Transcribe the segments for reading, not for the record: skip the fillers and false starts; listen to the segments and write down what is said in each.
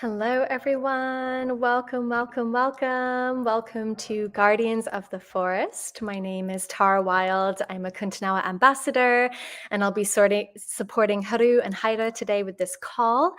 Hello, everyone. Welcome, welcome, welcome. Welcome to Guardians of the Forest. My name is Tara Wild. I'm a Kuntanawa ambassador, and I'll be supporting Haru and Haira today with this call.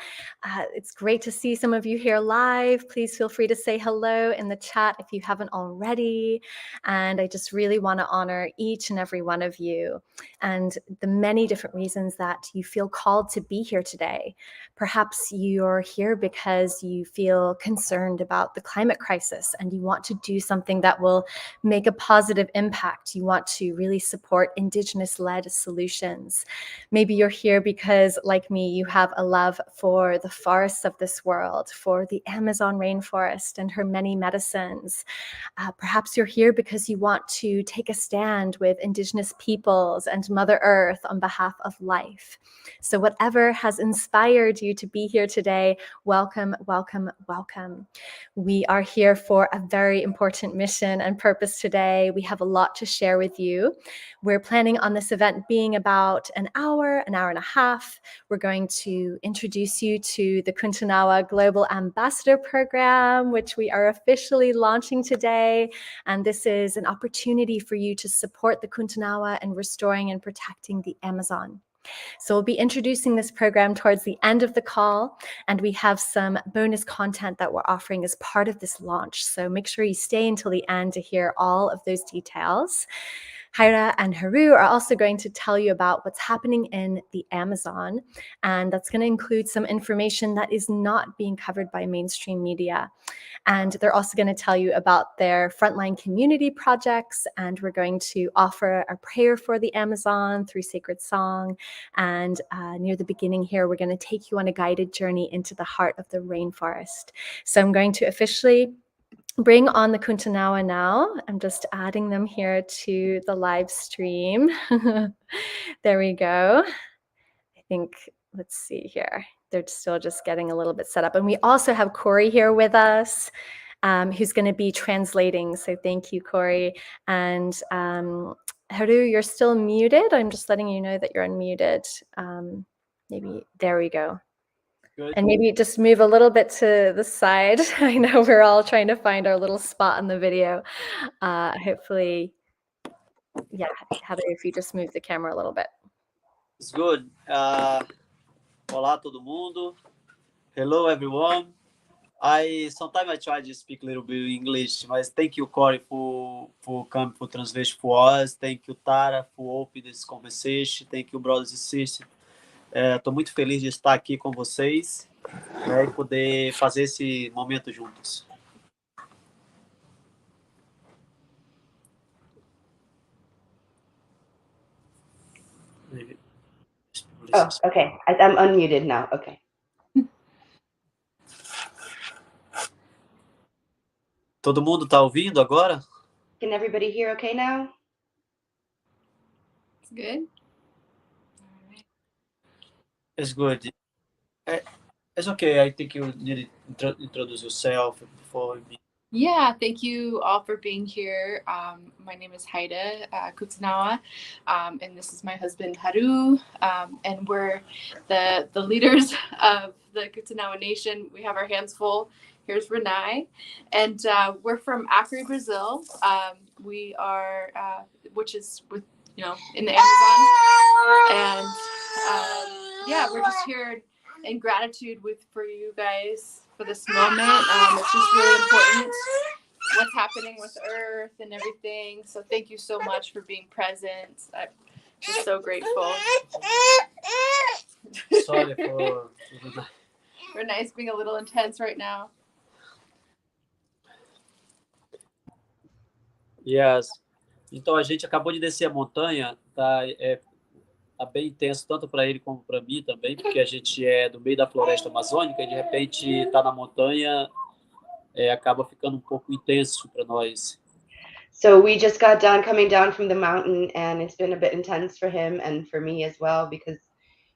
It's great to see some of you here live. Please feel free to say hello in the chat if you haven't already. And I just really want to honor each and every one of you and the many different reasons that you feel called to be here today. Perhaps you're here because you feel concerned about the climate crisis and you want to do something that will make a positive impact. You want to really support Indigenous-led solutions. Maybe you're here because, like me, you have a love for the forests of this world, for the Amazon rainforest and her many medicines. Perhaps you're here because you want to take a stand with Indigenous peoples and Mother Earth on behalf of life. So whatever has inspired you to be here today, welcome, welcome, welcome. We are here for a very important mission and purpose today. We have a lot to share with you. We're planning on this event being about an hour and a half. We're going to introduce you to the Kuntanawa Global Ambassador Program, which we are officially launching today. And this is an opportunity for you to support the Kuntanawa in restoring and protecting the Amazon. So we'll be introducing this program towards the end of the call, and we have some bonus content that we're offering as part of this launch. So make sure you stay until the end to hear all of those details. Haira and Haru are also going to tell you about what's happening in the Amazon, and that's going to include some information that is not being covered by mainstream media. And they're also going to tell you about their frontline community projects, and we're going to offer a prayer for the Amazon through sacred song. And near the beginning here, we're going to take you on a guided journey into the heart of the rainforest. So I'm going to officially bring on the Kuntanawa now. I'm just adding them here to the live stream. There we go. I think, let's see here. They're still just getting a little bit set up. And we also have Corey here with us, who's going to be translating. So thank you, Corey. And Haru, you're still muted. I'm just letting you know that you're unmuted. Maybe, there we go. Good. And maybe just move a little bit to the side. I know we're all trying to find our little spot in the video. Hopefully, yeah, Heather, if you just move the camera a little bit. It's good. Olá, todo mundo. Hello, everyone. Sometimes I try to speak a little bit English, but thank you, Corey, for coming for translation for us. Thank you, Tara, for opening this conversation. Thank you, brothers and sisters. Estou muito feliz de estar aqui com vocês, né, e poder fazer esse momento juntos. Oh, okay. I'm unmuted now. Okay. Todo mundo está ouvindo agora? Can everybody hear okay now? It's good. It's good. It's okay. I think you need to introduce yourself before me. Yeah, thank you all for being here. My name is Haida Kuntanawa, and this is my husband Haru, and we're the leaders of the Kuntanawa Nation. We have our hands full. Here's Renai, and we're from Acre, Brazil. We are, which is in the Amazon, and yeah, we're just here in gratitude for you guys for this moment. It's just really important what's happening with Earth and everything. So thank you so much for being present. I'm just so grateful. Sorry for Renai's being a little intense right now. Yes. Então a gente acabou de descer a montanha, tá bem intenso tanto para ele como para mim também, porque a gente é do meio da floresta amazônica e de repente está na montanha, acaba ficando pouco intenso para nós. So we just got done coming down from the mountain, and it's been a bit intense for him and for me as well, because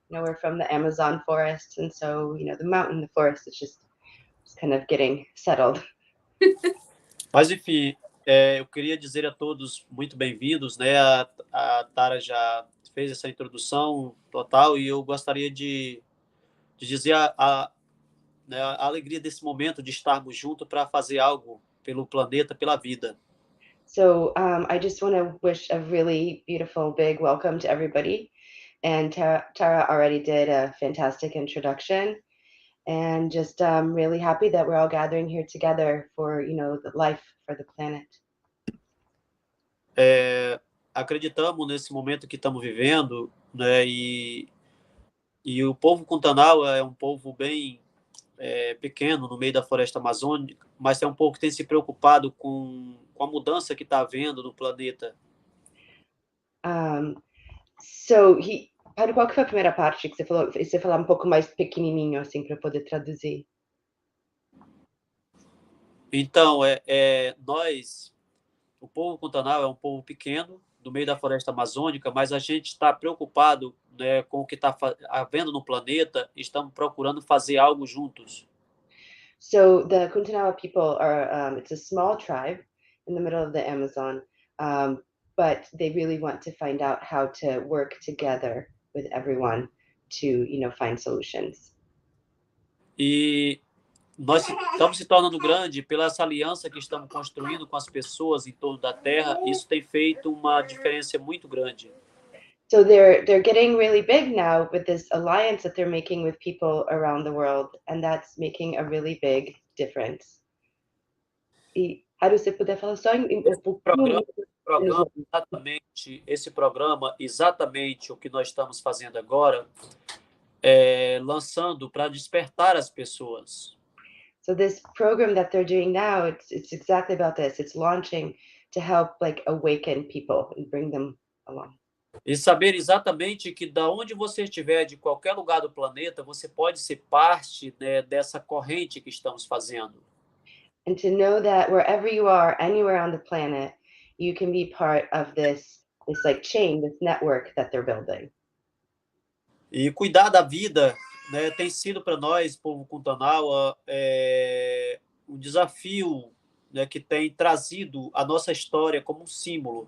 we're from the Amazon forest, and so the mountain, the forest, it's just kind of getting settled. Mas enfim, eu queria dizer a todos muito bem-vindos, né? A Tara já fez essa introdução total e eu gostaria de dizer né, a alegria desse momento de estarmos juntos para fazer algo pelo planeta, pela vida. So I just want to wish a really beautiful, big welcome to everybody. And Tara already did a fantastic introduction. And just really happy that we're all gathering here together for, the life for the planet. Acreditamos nesse momento que estamos vivendo, né, e o povo Kuntanawa é um povo bem pequeno no meio da floresta amazônica, mas é um povo que tem se preocupado com a mudança que está havendo no planeta. Qual que foi a primeira parte que você falou? Você falar um pouco mais pequenininho, assim, para poder traduzir. Então, nós, o povo Kuntanawa é um povo pequeno no meio da floresta amazônica, mas a gente está preocupado, né, com o que está havendo no planeta e estamos procurando fazer algo juntos. So the Kuntanawa people are, it's a small tribe in the middle of the Amazon, but they really want to find out how to work together with everyone to, find solutions. E nós estamos se tornando grande pela essa aliança que estamos construindo com as pessoas em torno da Terra. Isso tem feito uma diferença muito grande. So they're getting really big now with this alliance that they're making with people around the world, and that's making a really big difference. E Haru, você puder falar só um pouquinho? Esse programa, exatamente o que nós estamos fazendo agora, lançando para despertar as pessoas. So this program that they're doing now, it's exactly about this. It's launching to help awaken people and bring them along. E saber exatamente que da onde você estiver, de qualquer lugar do planeta, você pode ser parte, né, dessa corrente que estamos fazendo. And to know that wherever you are, anywhere on the planet, you can be part of this chain, this network that they're building. E cuidar da vida, né, tem sido para nós, povo Kuntanawa, um desafio, né, que tem trazido a nossa história como um símbolo.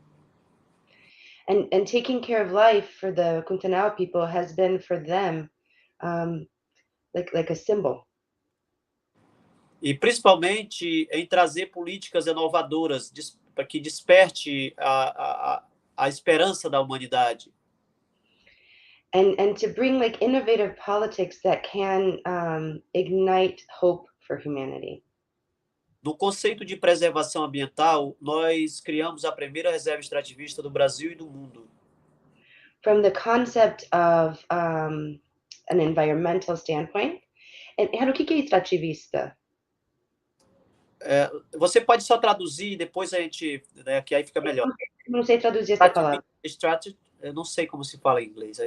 And taking care of life for the Kuntanawa people has been for them like a symbol. E principalmente em trazer políticas inovadoras para que desperte a esperança da humanidade. And to bring innovative politics that can ignite hope for humanity. No conceito de preservação ambiental, nós criamos a primeira reserva extrativista do Brasil e do mundo. From the concept of an environmental standpoint, and o que é extrativista? Você pode só traduzir, depois a gente, né, que aí fica melhor. Não sei traduzir essa palavra. Eu não sei como se fala em inglês.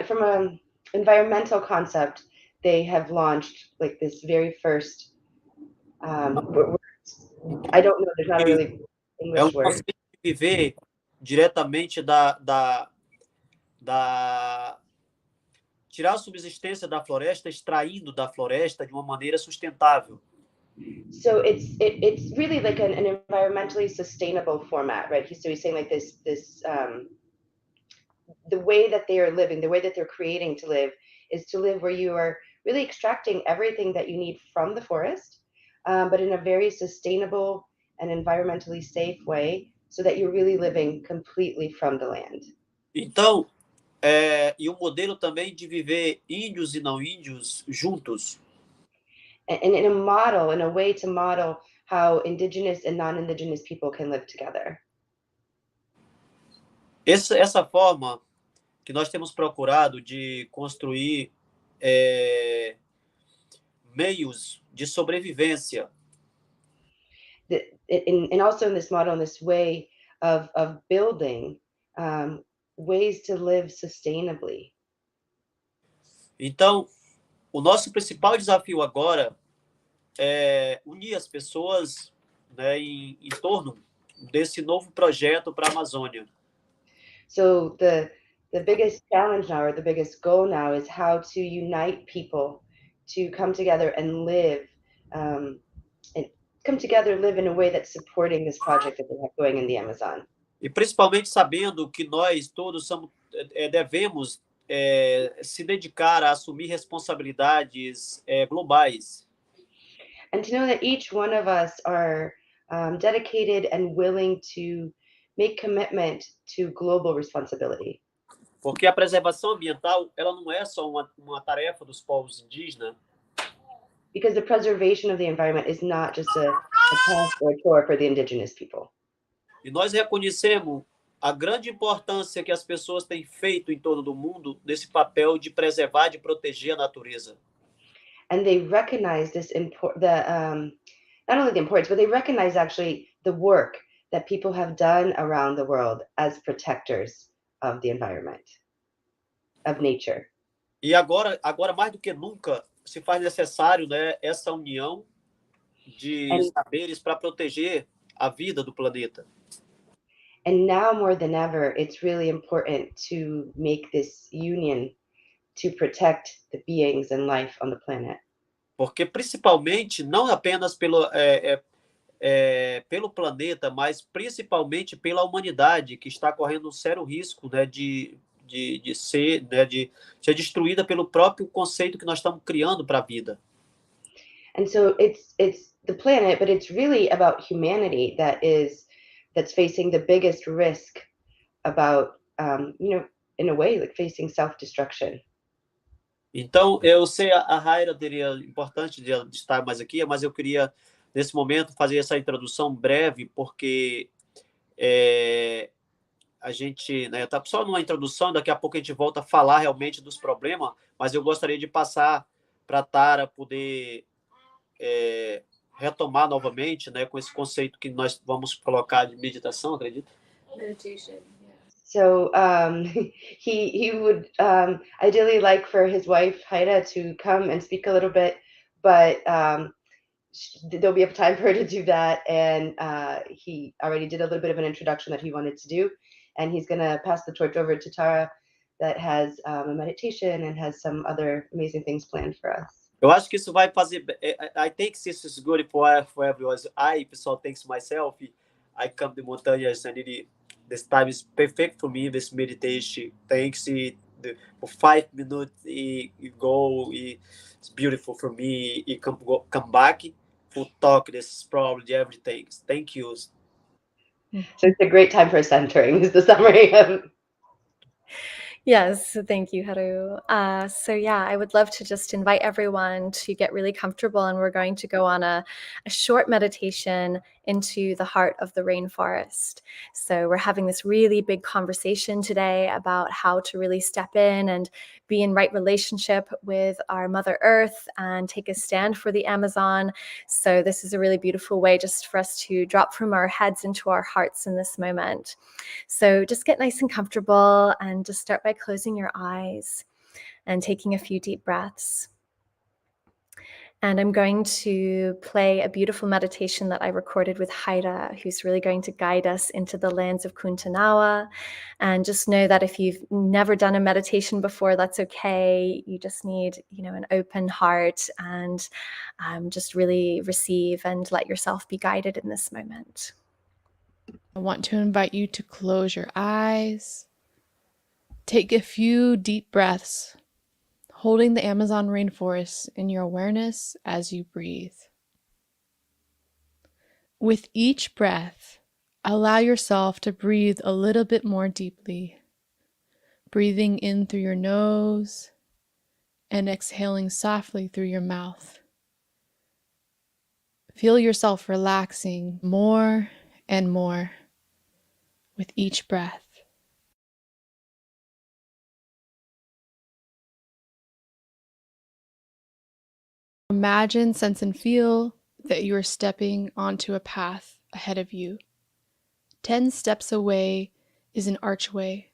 From an environmental concept, they have launched this very first. I don't know. There's not a really English word. Conceito de viver diretamente tirar a subsistência da floresta, extraindo da floresta de uma maneira sustentável. So it's really like an environmentally sustainable format, right? So he's saying this the way that they are living, the way that they're creating to live is to live where you are really extracting everything that you need from the forest, but in a very sustainable and environmentally safe way, so that you're really living completely from the land. Então, e o modelo também de viver índios e não índios juntos. And in a way to model how indigenous and non-indigenous people can live together. Essa forma que nós temos procurado de construir meios de sobrevivência. And also in this model, in this way of building ways to live sustainably. Então, o nosso principal desafio agora é unir as pessoas, né, em torno desse novo projeto para a Amazônia. So the biggest challenge now, or the biggest goal now, is how to unite people to come together and live, and come together, live in a way that's supporting this project that they have going in the Amazon. E principalmente sabendo que nós todos devemos se dedicar a assumir responsabilidades globais. And to know that each one of us are dedicated and willing to make commitment to global responsibility. Porque a preservação ambiental ela não é só uma tarefa dos povos indígenas, Because the preservation of the environment is not just a task or a chore for the indigenous people. e nós reconhecemos a grande importância que as pessoas têm feito em todo o mundo nesse papel de preservar, de proteger a natureza. And they recognize not only the importance, but they recognize actually the work that people have done around the world as protectors of the environment, of nature. E agora mais do que nunca, se faz necessário, né, essa união de saberes para proteger a vida do planeta. And now more than ever, it's really important to make this union to protect the beings and life on the planet. Porque principalmente, não apenas pelo planeta, mas principalmente pela humanidade, que está correndo um sério risco, né, de ser destruída pelo próprio conceito que nós estamos criando para a vida. And so it's the planet, but it's really about humanity that's facing the biggest risk about, in a way, like facing self-destruction. Então, eu sei a Raira teria importante de estar mais aqui, mas eu queria, nesse momento, fazer essa introdução breve, porque a gente está só numa introdução, daqui a pouco a gente volta a falar realmente dos problemas, mas eu gostaria de passar para a Tara poder retomar novamente, né, com esse conceito que nós vamos colocar de meditação, acredito? Meditation. So he would ideally like for his wife Haida to come and speak a little bit, but there'll be a time for her to do that. And he already did a little bit of an introduction that he wanted to do, and he's going to pass the torch over to Tara that has a meditation and has some other amazing things planned for us. Eu acho que isso vai fazer. I think this is good for everyone. I personally think myself. I come to montanhas and this time is perfect for me. This meditation, thanks for 5 minutes. You go. It's beautiful for me. You come back. Full talk. This is probably everything. Thank you. So it's a great time for centering. Is the summary of. Yes, thank you, Haru. So yeah, I would love to just invite everyone to get really comfortable, and we're going to go on a short meditation into the heart of the rainforest. So we're having this really big conversation today about how to really step in and be in right relationship with our Mother Earth and take a stand for the Amazon. So this is a really beautiful way just for us to drop from our heads into our hearts in this moment. So just get nice and comfortable and just start by closing your eyes and taking a few deep breaths. And I'm going to play a beautiful meditation that I recorded with Haida, who's really going to guide us into the lands of Kuntanawa. And just know that if you've never done a meditation before, that's okay. You just need, an open heart and just really receive and let yourself be guided in this moment. I want to invite you to close your eyes. Take a few deep breaths, holding the Amazon rainforest in your awareness as you breathe. With each breath, allow yourself to breathe a little bit more deeply, breathing in through your nose and exhaling softly through your mouth. Feel yourself relaxing more and more with each breath. Imagine, sense, and feel that you are stepping onto a path ahead of you. 10 steps away is an archway.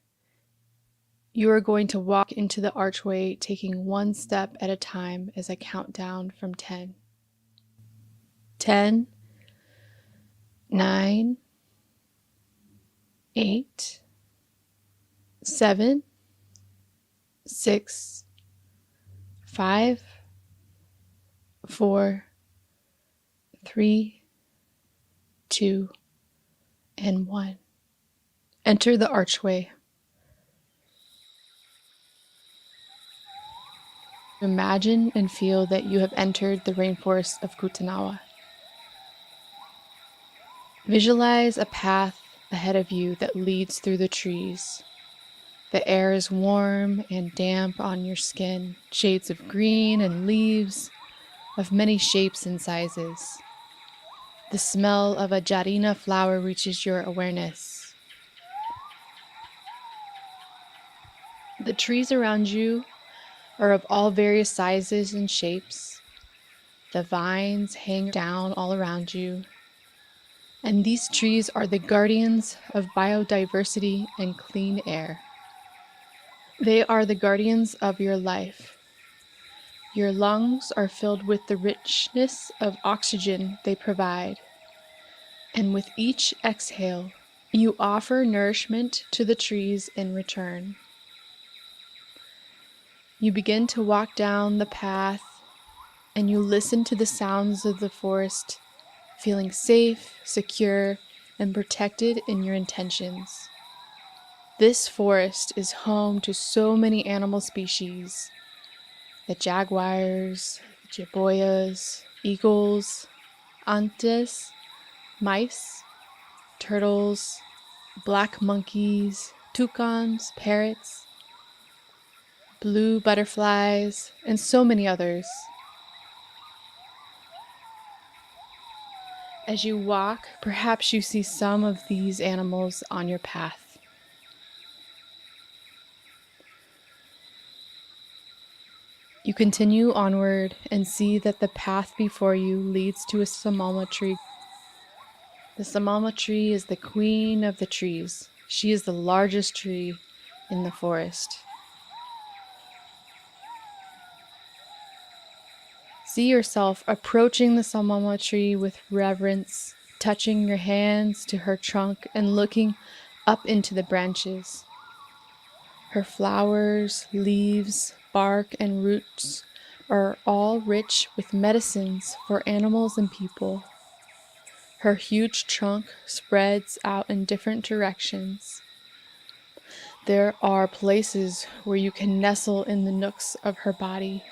You are going to walk into the archway, taking one step at a time as I count down from 10. 10, 9, 8, 7, 6, 5, 4, 3, 2, and 1. Enter the archway. Imagine and feel that you have entered the rainforest of Kutanawa. Visualize a path ahead of you that leads through the trees. The air is warm and damp on your skin, shades of green and leaves of many shapes and sizes. The smell of a jarina flower reaches your awareness. The trees around you are of all various sizes and shapes. The vines hang down all around you. And these trees are the guardians of biodiversity and clean air. They are the guardians of your life. Your lungs are filled with the richness of oxygen they provide. And with each exhale, you offer nourishment to the trees in return. You begin to walk down the path and you listen to the sounds of the forest, feeling safe, secure, and protected in your intentions. This forest is home to so many animal species: the jaguars, jiboyas, eagles, antes, mice, turtles, black monkeys, toucans, parrots, blue butterflies, and so many others. As you walk, perhaps you see some of these animals on your path. You continue onward and see that the path before you leads to a samama tree. The samama tree is the queen of the trees. She is the largest tree in the forest. See yourself approaching the samama tree with reverence, touching your hands to her trunk and looking up into the branches. Her flowers, leaves, bark, and roots are all rich with medicines for animals and people. Her huge trunk spreads out in different directions. There are places where you can nestle in the nooks of her body.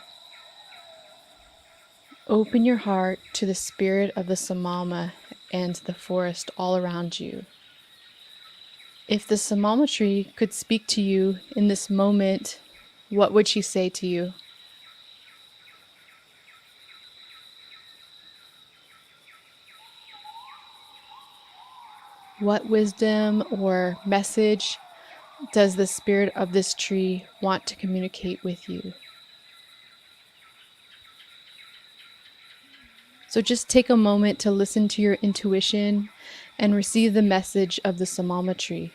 Open your heart to the spirit of the samama and the forest all around you. If the samama tree could speak to you in this moment, what would she say to you? What wisdom or message does the spirit of this tree want to communicate with you? So just take a moment to listen to your intuition and receive the message of the samama tree.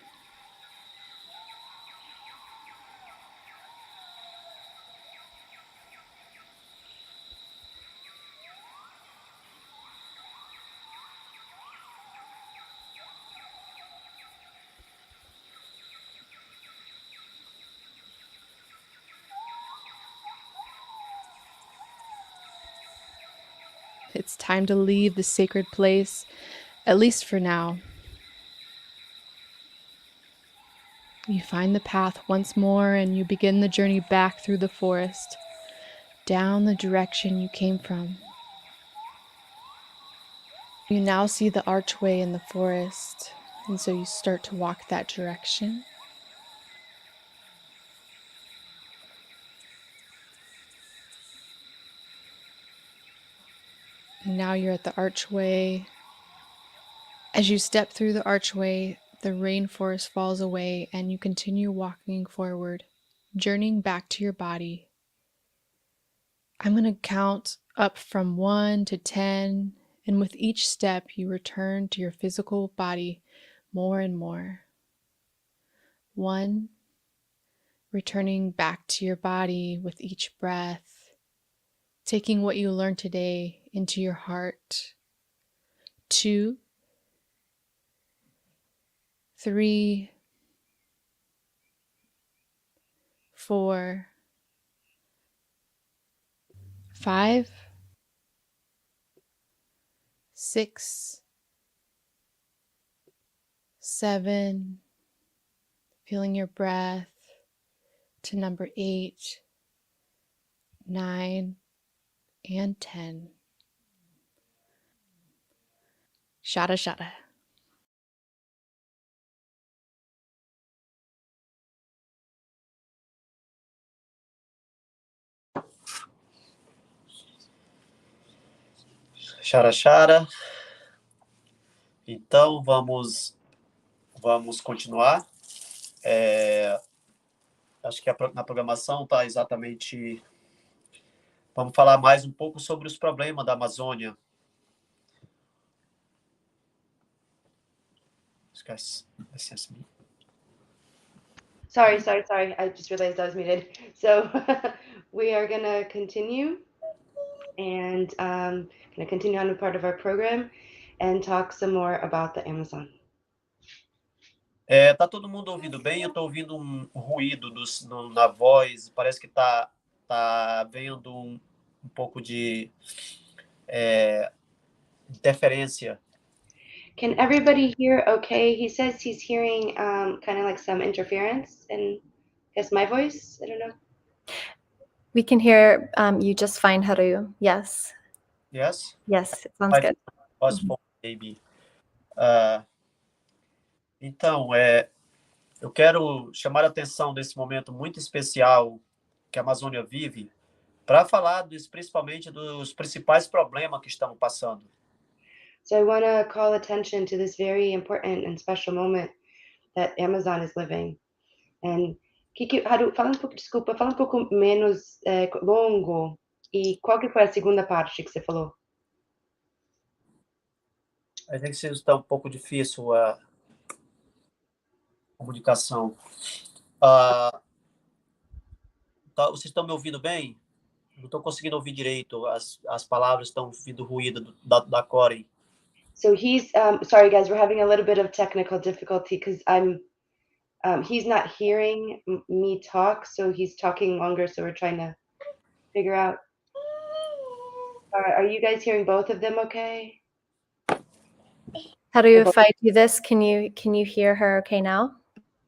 It's time to leave the sacred place, at least for now. You find the path once more and you begin the journey back through the forest, down the direction you came from. You now see the archway in the forest, and so you start to walk that direction. And now you're at the archway. As you step through the archway, the rainforest falls away and you continue walking forward, journeying back to your body. I'm going to count up from 1 to 10, and with each step you return to your physical body more and more. 1, returning back to your body with each breath, taking what you learned today into your heart. 2, 3, 4, 5, 6, 7, feeling your breath, to number 8, 9, and 10. Shada shada. Chara, chara. Então, vamos continuar. Acho que na programação está exatamente... Vamos falar mais um pouco sobre os problemas da Amazônia. Esquece. Sorry. I just realized I was muted. So we are going to continue and going to continue on with part of our program and talk some more about the Amazon. Tá todo mundo ouvindo bem? Eu estou ouvindo um ruído na voz. Parece que tá vendo um pouco de interferência. Can everybody hear okay? He says he's hearing kind of like some interference in, I guess, my voice. I don't know. We can hear you just fine, Haru. Yes. Yes? Yes, it sounds good. Maybe. Então, eu quero chamar a atenção desse momento muito especial que a Amazônia vive para falar principalmente dos principais problemas que estamos passando. So I want to call attention to this very important and special moment that Amazon is living. And Haru, desculpa, fala um pouco menos longo. E qual que foi a segunda parte que você falou? A gente está um pouco difícil a comunicação. Vocês estão me ouvindo bem? Não estou conseguindo ouvir direito. As palavras estão vindo ruído da Corey. So he's sorry guys, we're having a little bit of technical difficulty because he's not hearing me talk, so he's talking longer, so we're trying to figure out. Are you guys hearing both of them okay? Haru, if I do this, can you hear her okay now?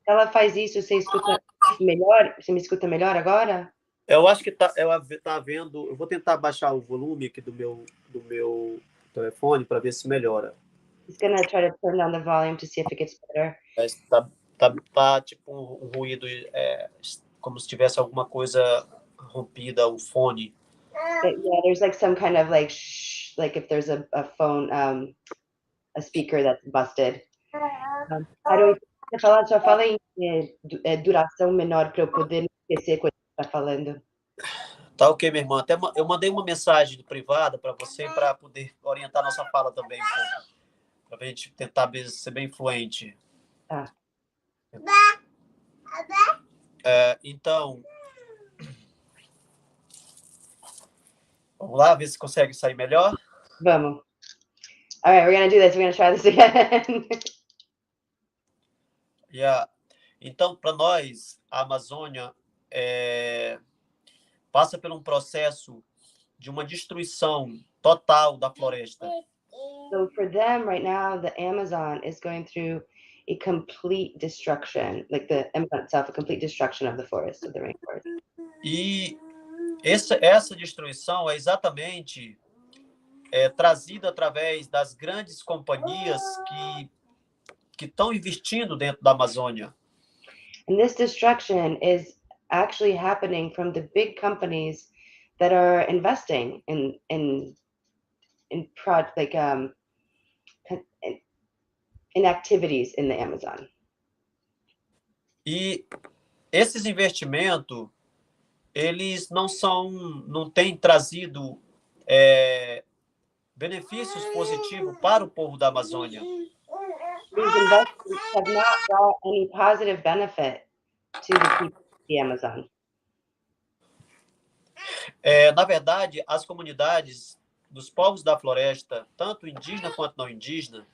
Ela faz isso, você escuta melhor? Você me escuta melhor agora? Eu acho que tá vendo. Eu vou tentar baixar o volume aqui do meu telefone para ver se melhora. He's gonna try to turn down the volume to see if it gets better. Tá tipo um ruído, como se tivesse alguma coisa rompida, um fone. Yeah, there's like some kind of like shh, like if there's a phone, a speaker that's busted. Só fala em duração menor para eu poder esquecer o que você está falando. Tá ok, minha irmã. Até eu mandei uma mensagem privada para você para poder orientar nossa fala também, para a gente tentar ser bem fluente. Tá. Então, vamos lá, ver se consegue sair melhor. Vamos. All right, we're gonna do this. We're gonna try this again. Yeah. Então, para nós, a Amazônia passa por um processo de uma destruição total da floresta. So for them right now, the Amazon is going through a complete destruction, like the Amazon itself, a complete destruction of the forest, of the rainforest. E essa destruição é exatamente trazida através das grandes companhias que estão investindo dentro da Amazônia. And this destruction is actually happening from the big companies that are investing in activities in the Amazon. E esses investimentos, eles não têm trazido benefícios positivos para o povo da Amazônia. These investments have not brought any positive benefit to the people of the Amazon. Na verdade, as comunidades dos povos da floresta, tanto indígena quanto não indígena,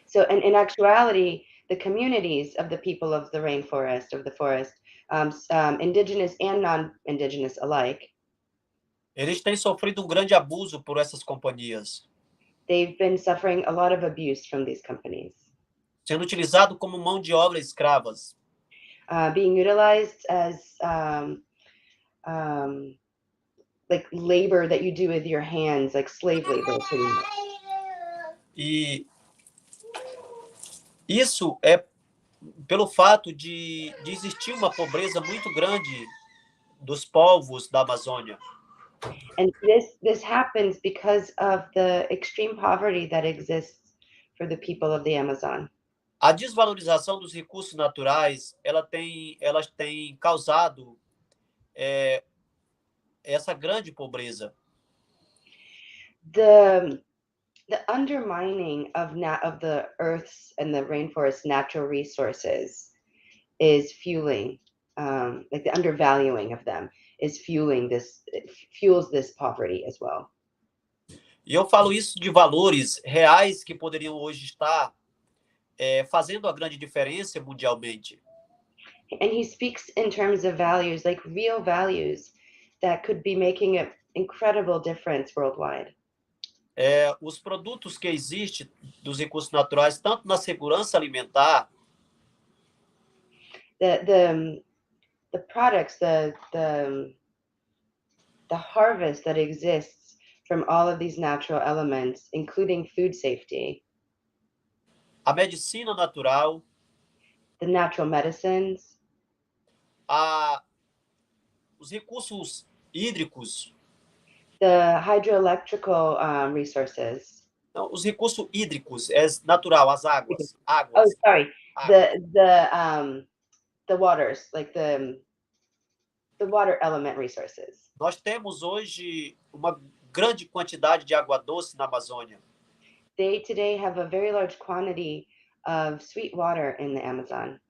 So in actuality, the communities of the people of the rainforest, of the forest, indigenous and non-indigenous alike, eles têm sofrido um grande abuso por essas companhias, they've been suffering a lot of abuse from these companies, sendo utilizado como mão de obra escravas. being utilized as like labor that you do with your hands, like slave labor, pretty much. E isso é pelo fato de existir uma pobreza muito grande dos povos da Amazônia. And this happens because of the extreme poverty that exists for the people of the Amazon. A desvalorização dos recursos naturais, elas têm causado essa grande pobreza. The undermining of the Earth's and the rainforest's natural resources is fueling, like the undervaluing of them is fuels this poverty as well. E eu falo isso de valores reais que poderiam hoje estar fazendo a grande diferença mundialmente. And he speaks in terms of values, like real values that could be making an incredible difference worldwide. Os produtos que existem dos recursos naturais, tanto na segurança alimentar, The products, the harvest that exists from all of these natural elements, including food safety, a medicina natural, the natural medicines, os recursos hídricos, the hydroelectrical resources. não, os recursos hídricos, natural, as águas. Oh, sorry, águas. The waters, like the water element resources. Nós temos hoje uma grande quantidade de água doce na Amazônia. They today have a very large quantity of sweet water in the Amazon.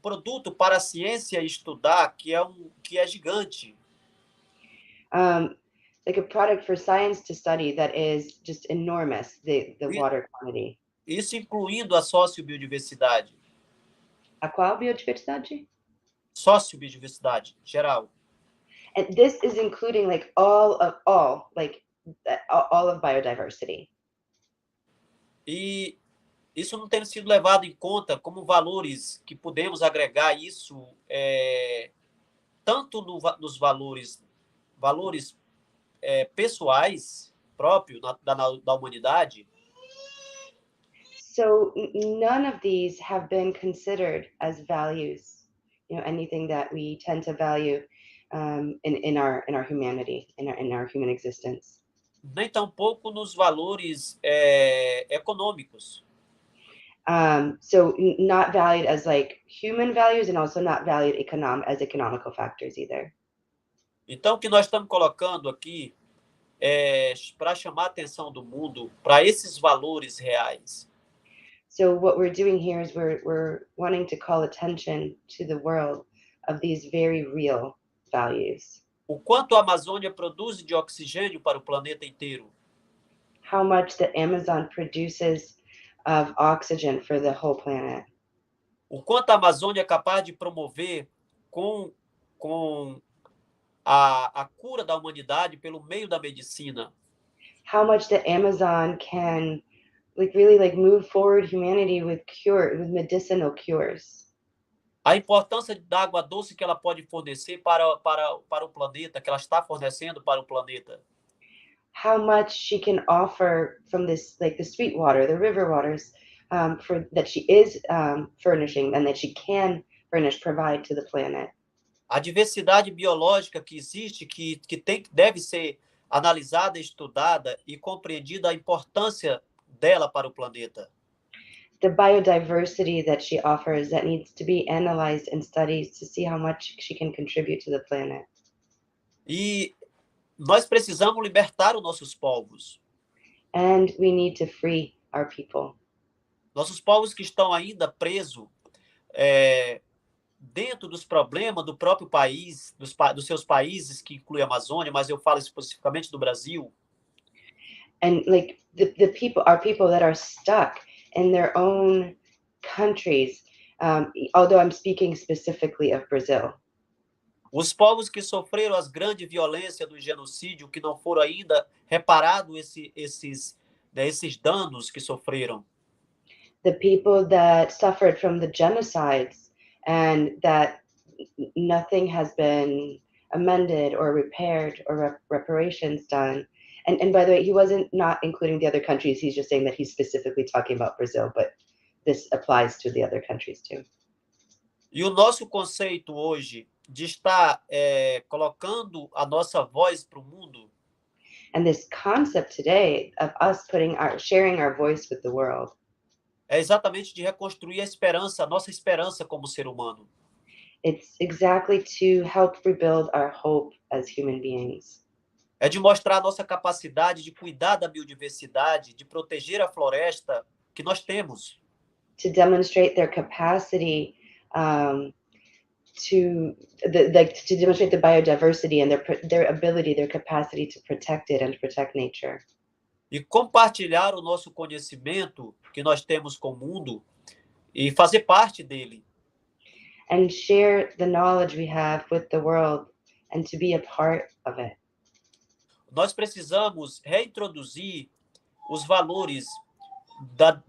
Produto para a ciência estudar que é gigante. Like a product for science to study that is just enormous, the water quantity. Isso incluindo a sociobiodiversidade. A qual biodiversidade? Sociobiodiversidade, geral. And this is including like all of biodiversity. E isso não tem sido levado em conta como valores que podemos agregar isso tanto nos valores pessoais próprios da humanidade. So none of these have been considered as values, anything that we tend to value in our humanity, in our human existence. Nem tampouco nos valores econômicos. So not valued as like human values and also not valued as economical factors either. Então, o que nós estamos colocando aqui para chamar a atenção do mundo para esses valores reais. So what we're doing here is we're wanting to call attention to the world of these very real values. O quanto a Amazônia produz de oxigênio para o planeta inteiro. How much the Amazon produces of oxygen for the whole planet. O quanto a Amazônia é capaz de promover com a cura da humanidade pelo meio da medicina. How much the Amazon can really move forward humanity with medicinal cures. A importância da água doce que ela pode fornecer para o planeta, que ela está fornecendo para o planeta. How much she can offer from this, like the sweet water, the river waters, that she is furnishing and that she can provide to the planet. A diversidade biológica que existe, que deve ser analisada, estudada e compreendida a importância dela para o planeta. The biodiversity that she offers that needs to be analyzed and studied to see how much she can contribute to the planet. E nós precisamos libertar os nossos povos. And we need to free our people. Nossos povos que estão ainda presos dentro dos problemas do próprio país, dos seus países, que inclui a Amazônia, mas eu falo especificamente do Brasil. And like the people, our people that are stuck in their own countries, although I'm speaking specifically of Brazil. Os povos que sofreram as grandes violências do genocídio, que não foram ainda reparados esses danos que sofreram. The people that suffered from the genocides and that nothing has been amended or repaired or reparations done. And by the way, he wasn't not including the other countries. He's just saying that he's specifically talking about Brazil, but this applies to the other countries too. E o nosso conceito hoje de estar colocando a nossa voz para o mundo And this concept today of us sharing our voice with the world é exatamente de reconstruir a esperança, a nossa esperança como ser humano. it's exactly to help rebuild our hope as human beings. É de mostrar a nossa capacidade de cuidar da biodiversidade, de proteger a floresta que nós temos. To demonstrate their capacity to demonstrate the biodiversity and their ability, their capacity to protect it and to protect nature. E compartilhar o nosso conhecimento que nós temos com o mundo e fazer parte dele. And share the knowledge we have with the world and to be a part of it. Nós precisamos reintroduzir os valores da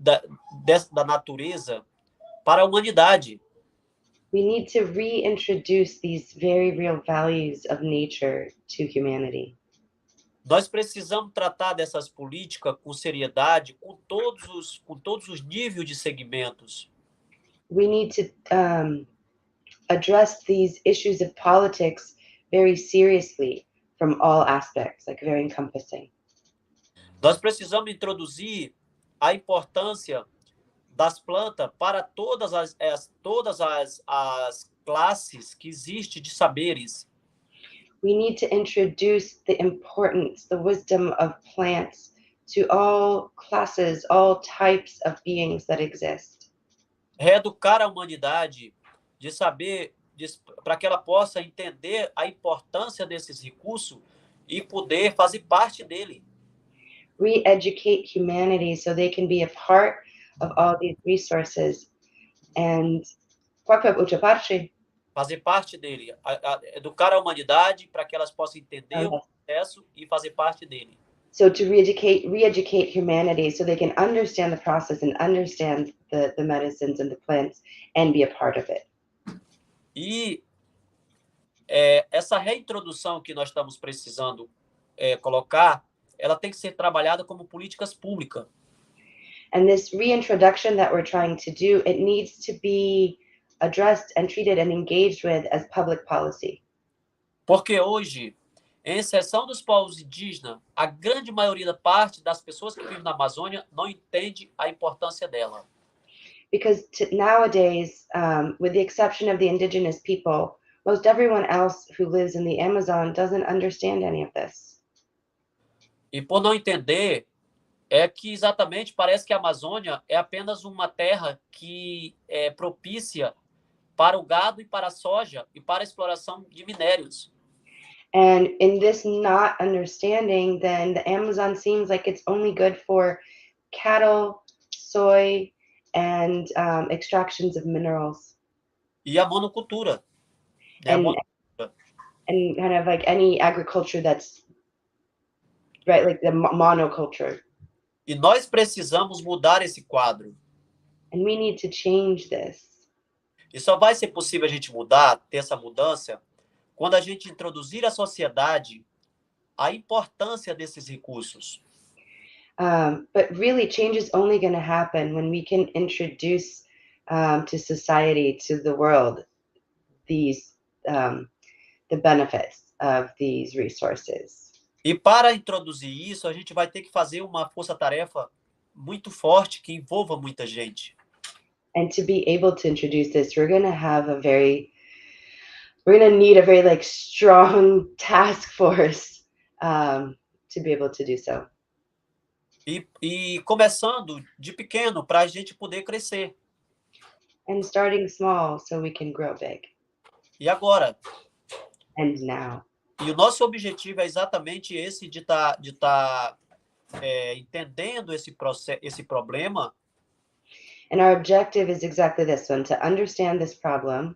natureza para a humanidade. We need to reintroduce these very real values of nature to humanity. Nós precisamos tratar dessas políticas com seriedade, com todos os níveis de segmentos. We need to address these issues of politics very seriously from all aspects, like very encompassing. Nós precisamos introduzir a importância das plantas para todas as classes que existem de saberes. We need to introduce the importance, the wisdom of plants to all classes, all types of beings that exist. Reeducar a humanidade de saber, para que ela possa entender a importância desses recursos e poder fazer parte dele. Re-educate humanity so they can be a part of all these resources. And qual que é a outra parte? Fazer parte dele, educar a humanidade para que elas possam entender o processo e fazer parte dele. So to re-educate humanity so they can understand the process and understand the medicines and the plants and be a part of it. E essa reintrodução que nós estamos precisando colocar, ela tem que ser trabalhada como políticas públicas. And this reintroduction that we're trying to do, it needs to be addressed and treated and engaged with as public policy. Porque hoje, em exceção dos povos indígenas, a grande maioria da parte das pessoas que vivem na Amazônia não entende a importância dela. Because nowadays, with the exception of the indigenous people, most everyone else who lives in the Amazon doesn't understand any of this. E por não entender, é que exatamente parece que a Amazônia é apenas uma terra que é propícia para o gado e para a soja e para a exploração de minérios. And in this not understanding, then the Amazon seems like it's only good for cattle, soy, and extractions of minerals. E a monocultura. Né? And kind of like any agriculture that's, right, like the monoculture. E nós precisamos mudar esse quadro. And we need to change this. E só vai ser possível a gente mudar, ter essa mudança, quando a gente introduzir à sociedade a importância desses recursos. But really, change is only going to happen when we can introduce to society, to the world, these the benefits of these resources. E para introduzir isso, a gente vai ter que fazer uma força-tarefa muito forte que envolva muita gente. And to be able to introduce this, we're going to need a very like strong task force to be able to do so. E começando de pequeno para a gente poder crescer. And starting small so we can grow big. E agora? And now. E o nosso objetivo é exatamente esse de tá entendendo esse problema. And our objective is exactly this one, to understand this problem.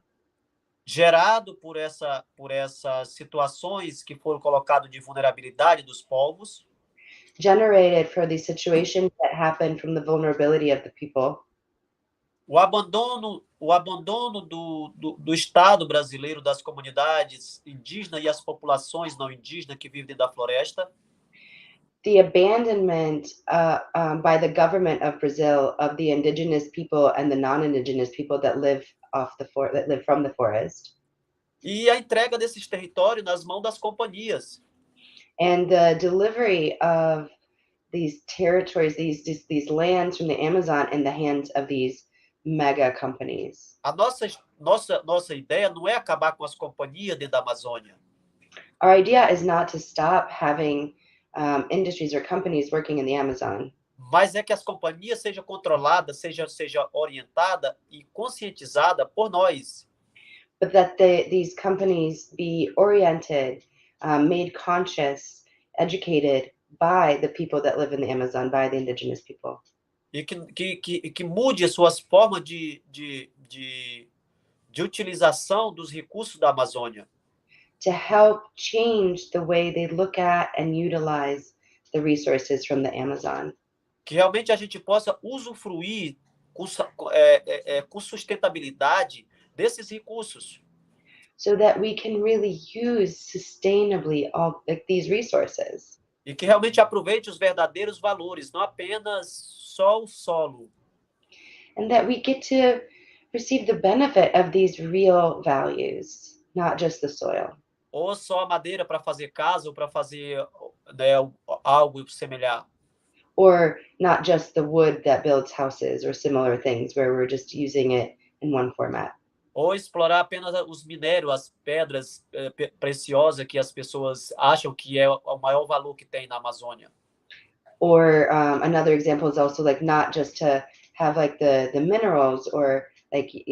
Gerado por essas situações que foram colocadas de vulnerabilidade dos povos. Generated for these situations that happen from the vulnerability of the people. o abandono do Estado brasileiro, das comunidades indígenas e as populações não indígenas que vivem dentro da floresta, The abandonment by the government of Brazil of the indigenous people and the non-indigenous people that live that live from the forest, e a entrega desses territórios nas mãos das companhias. and the delivery of these territories, these lands from the Amazon in the hands of these mega companies. A nossa ideia não é acabar com as companhias dentro da Amazônia. Our idea is not to stop having industries or companies working in the Amazon, Mas é que as companhias sejam controladas, seja orientada e conscientizada por nós. but that these companies be oriented, made conscious, educated by the people that live in the Amazon, by the indigenous people. E que mude suas formas de utilização dos recursos da Amazônia. To help change the way they look at and utilize the resources from the Amazon. Que realmente a gente possa usufruir com sustentabilidade desses recursos. So that we can really use sustainably all these resources. E que realmente aproveite os verdadeiros valores, não apenas só o solo. And that we get to receive the benefit of these real values, not just the soil. Ou só a madeira para fazer casa ou para fazer, né, algo semelhante. Or not just the wood that builds houses or similar things where we're just using it in one format. Ou explorar apenas os minérios, as pedras preciosas que as pessoas acham que é o maior valor que tem na Amazônia. Or another example is also like not just to have like the minerals or like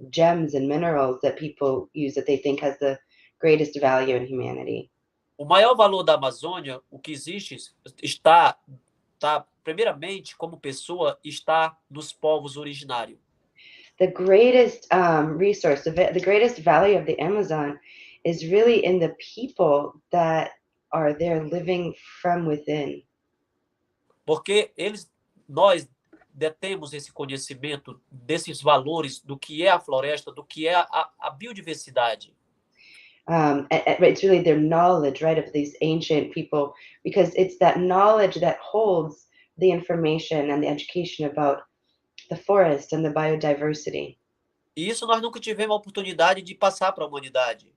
gems and minerals that people use that they think has the greatest value in humanity. O maior valor da Amazônia, o que existe, está primeiramente como pessoa, está nos povos originários. The greatest resource, the greatest value of the Amazon is really in the people that are there living from within. Porque nós detemos esse conhecimento desses valores do que é a floresta, do que é a biodiversidade. It's really their knowledge, right, of these ancient people, because it's that knowledge that holds the information and the education about the forest and the biodiversity. E isso nós nunca tivemos a oportunidade de passar para a humanidade.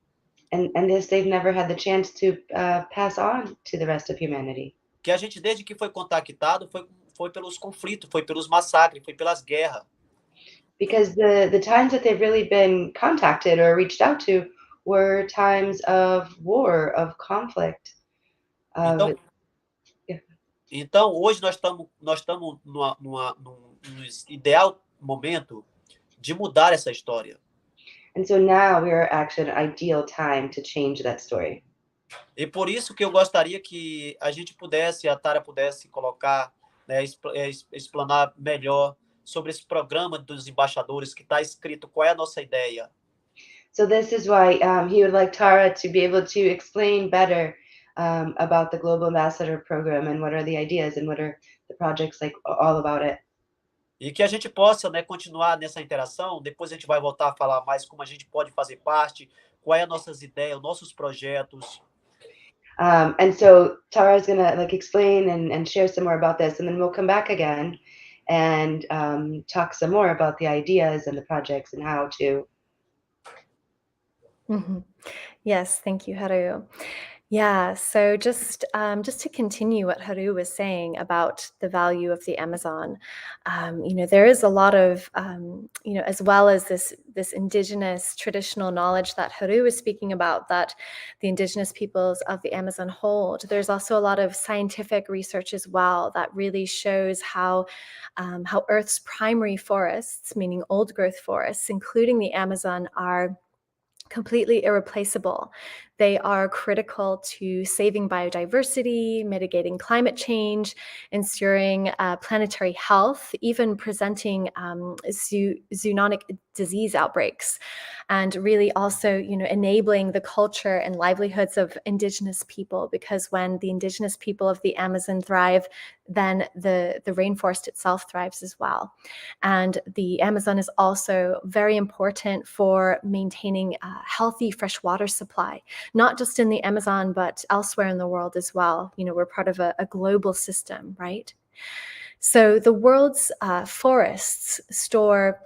And this they've never had the chance to pass on to the rest of humanity. Que a gente, desde que foi contactado, foi pelos conflitos, foi pelos massacres, foi pelas guerras. Because the times that they've really been contacted or reached out to were times of war, of conflict. Então hoje nós estamos num ideal momento de mudar essa história. And so now we are actually an ideal time to change that story. E por isso que eu gostaria que a gente a Tara pudesse colocar, né, explanar melhor sobre esse programa dos embaixadores que está escrito qual é a nossa ideia. So this is why he would like Tara to be able to explain better about the Global Ambassador Program and what are the ideas and what are the projects like all about it. E que a gente possa, né, continuar nessa interação. Depois a gente vai voltar a falar mais como a gente pode fazer parte, qual é as nossas ideias, nossos projetos. And so Tara is gonna like explain and share some more about this, and then we'll come back again and talk some more about the ideas and the projects and how to. Mhm. Yes, thank you, Haru. Yeah, so just to continue what Haru was saying about the value of the Amazon, there is a lot of, as well as this indigenous traditional knowledge that Haru was speaking about, that the indigenous peoples of the Amazon hold. There's also a lot of scientific research as well that really shows how Earth's primary forests, meaning old growth forests, including the Amazon, are completely irreplaceable. They are critical to saving biodiversity, mitigating climate change, ensuring planetary health, even presenting zoonotic disease outbreaks, and really also, enabling the culture and livelihoods of indigenous people, because when the indigenous people of the Amazon thrive, then the rainforest itself thrives as well. And the Amazon is also very important for maintaining a healthy freshwater supply, not just in the Amazon, but elsewhere in the world as well. We're part of a global system, right? So the world's forests store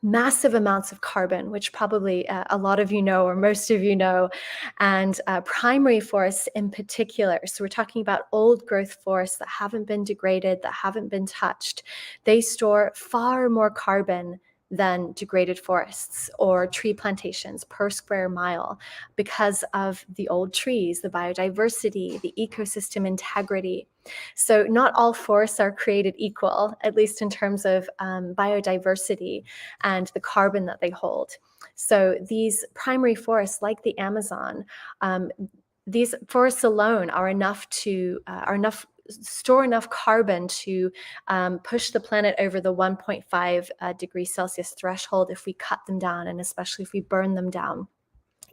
massive amounts of carbon, which probably a lot of you know, or most of you know, and primary forests in particular. So we're talking about old growth forests that haven't been degraded, that haven't been touched. They store far more carbon than degraded forests or tree plantations per square mile, because of the old trees, the biodiversity, the ecosystem integrity. So not all forests are created equal, at least in terms of biodiversity and the carbon that they hold. So these primary forests, like the Amazon, these forests alone are enough to store enough carbon to push the planet over the 1.5 degrees Celsius threshold if we cut them down, and especially if we burn them down,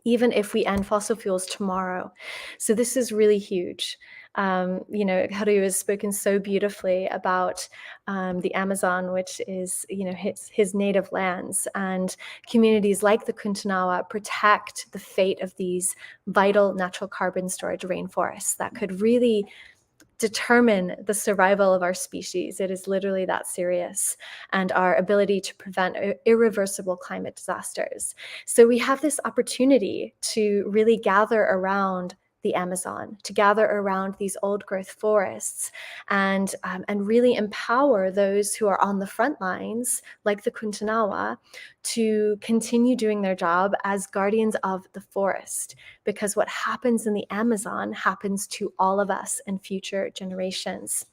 even if we end fossil fuels tomorrow. So this is really huge. Haru has spoken so beautifully about the Amazon, which is, his native lands, and communities like the Kuntanawa protect the fate of these vital natural carbon storage rainforests that could really determine the survival of our species. It is literally that serious, and our ability to prevent irreversible climate disasters. So we have this opportunity to really gather around the Amazon, to gather around these old growth forests, and really empower those who are on the front lines, like the Kuntanawa, to continue doing their job as guardians of the forest. Because what happens in the Amazon happens to all of us and future generations.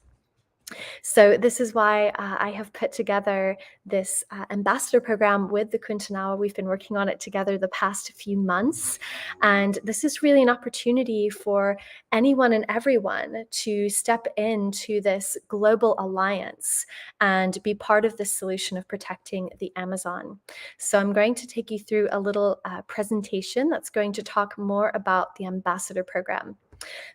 So this is why I have put together this ambassador program with the Kuntanawa. We've been working on it together the past few months. And this is really an opportunity for anyone and everyone to step into this global alliance and be part of the solution of protecting the Amazon. So I'm going to take you through a little presentation that's going to talk more about the ambassador program.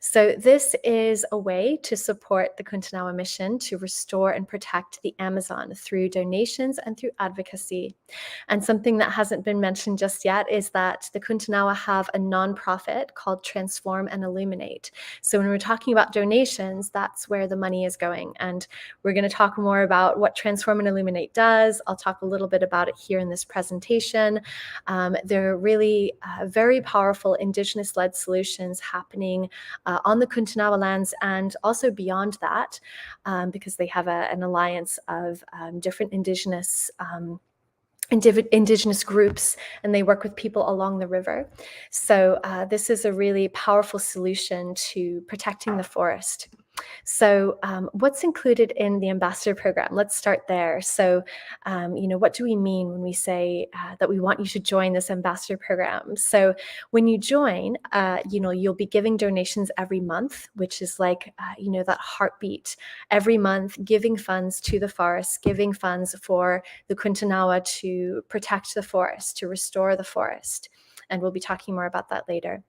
So this is a way to support the Kuntanawa mission to restore and protect the Amazon through donations and through advocacy. And something that hasn't been mentioned just yet is that the Kuntanawa have a nonprofit called Transform and Illuminate. So when we're talking about donations, that's where the money is going. And we're going to talk more about what Transform and Illuminate does. I'll talk a little bit about it here in this presentation. They're really very powerful Indigenous-led solutions happening on the Kuntanawa lands, and also beyond that, because they have an alliance of different Indigenous groups, and they work with people along the river. So this is a really powerful solution to protecting the forest. So what's included in the ambassador program? Let's start there. So, what do we mean when we say that we want you to join this ambassador program? So when you join, you'll be giving donations every month, which is like, that heartbeat. Every month, giving funds to the forest, giving funds for the Kuntanawa to protect the forest, to restore the forest. And we'll be talking more about that later.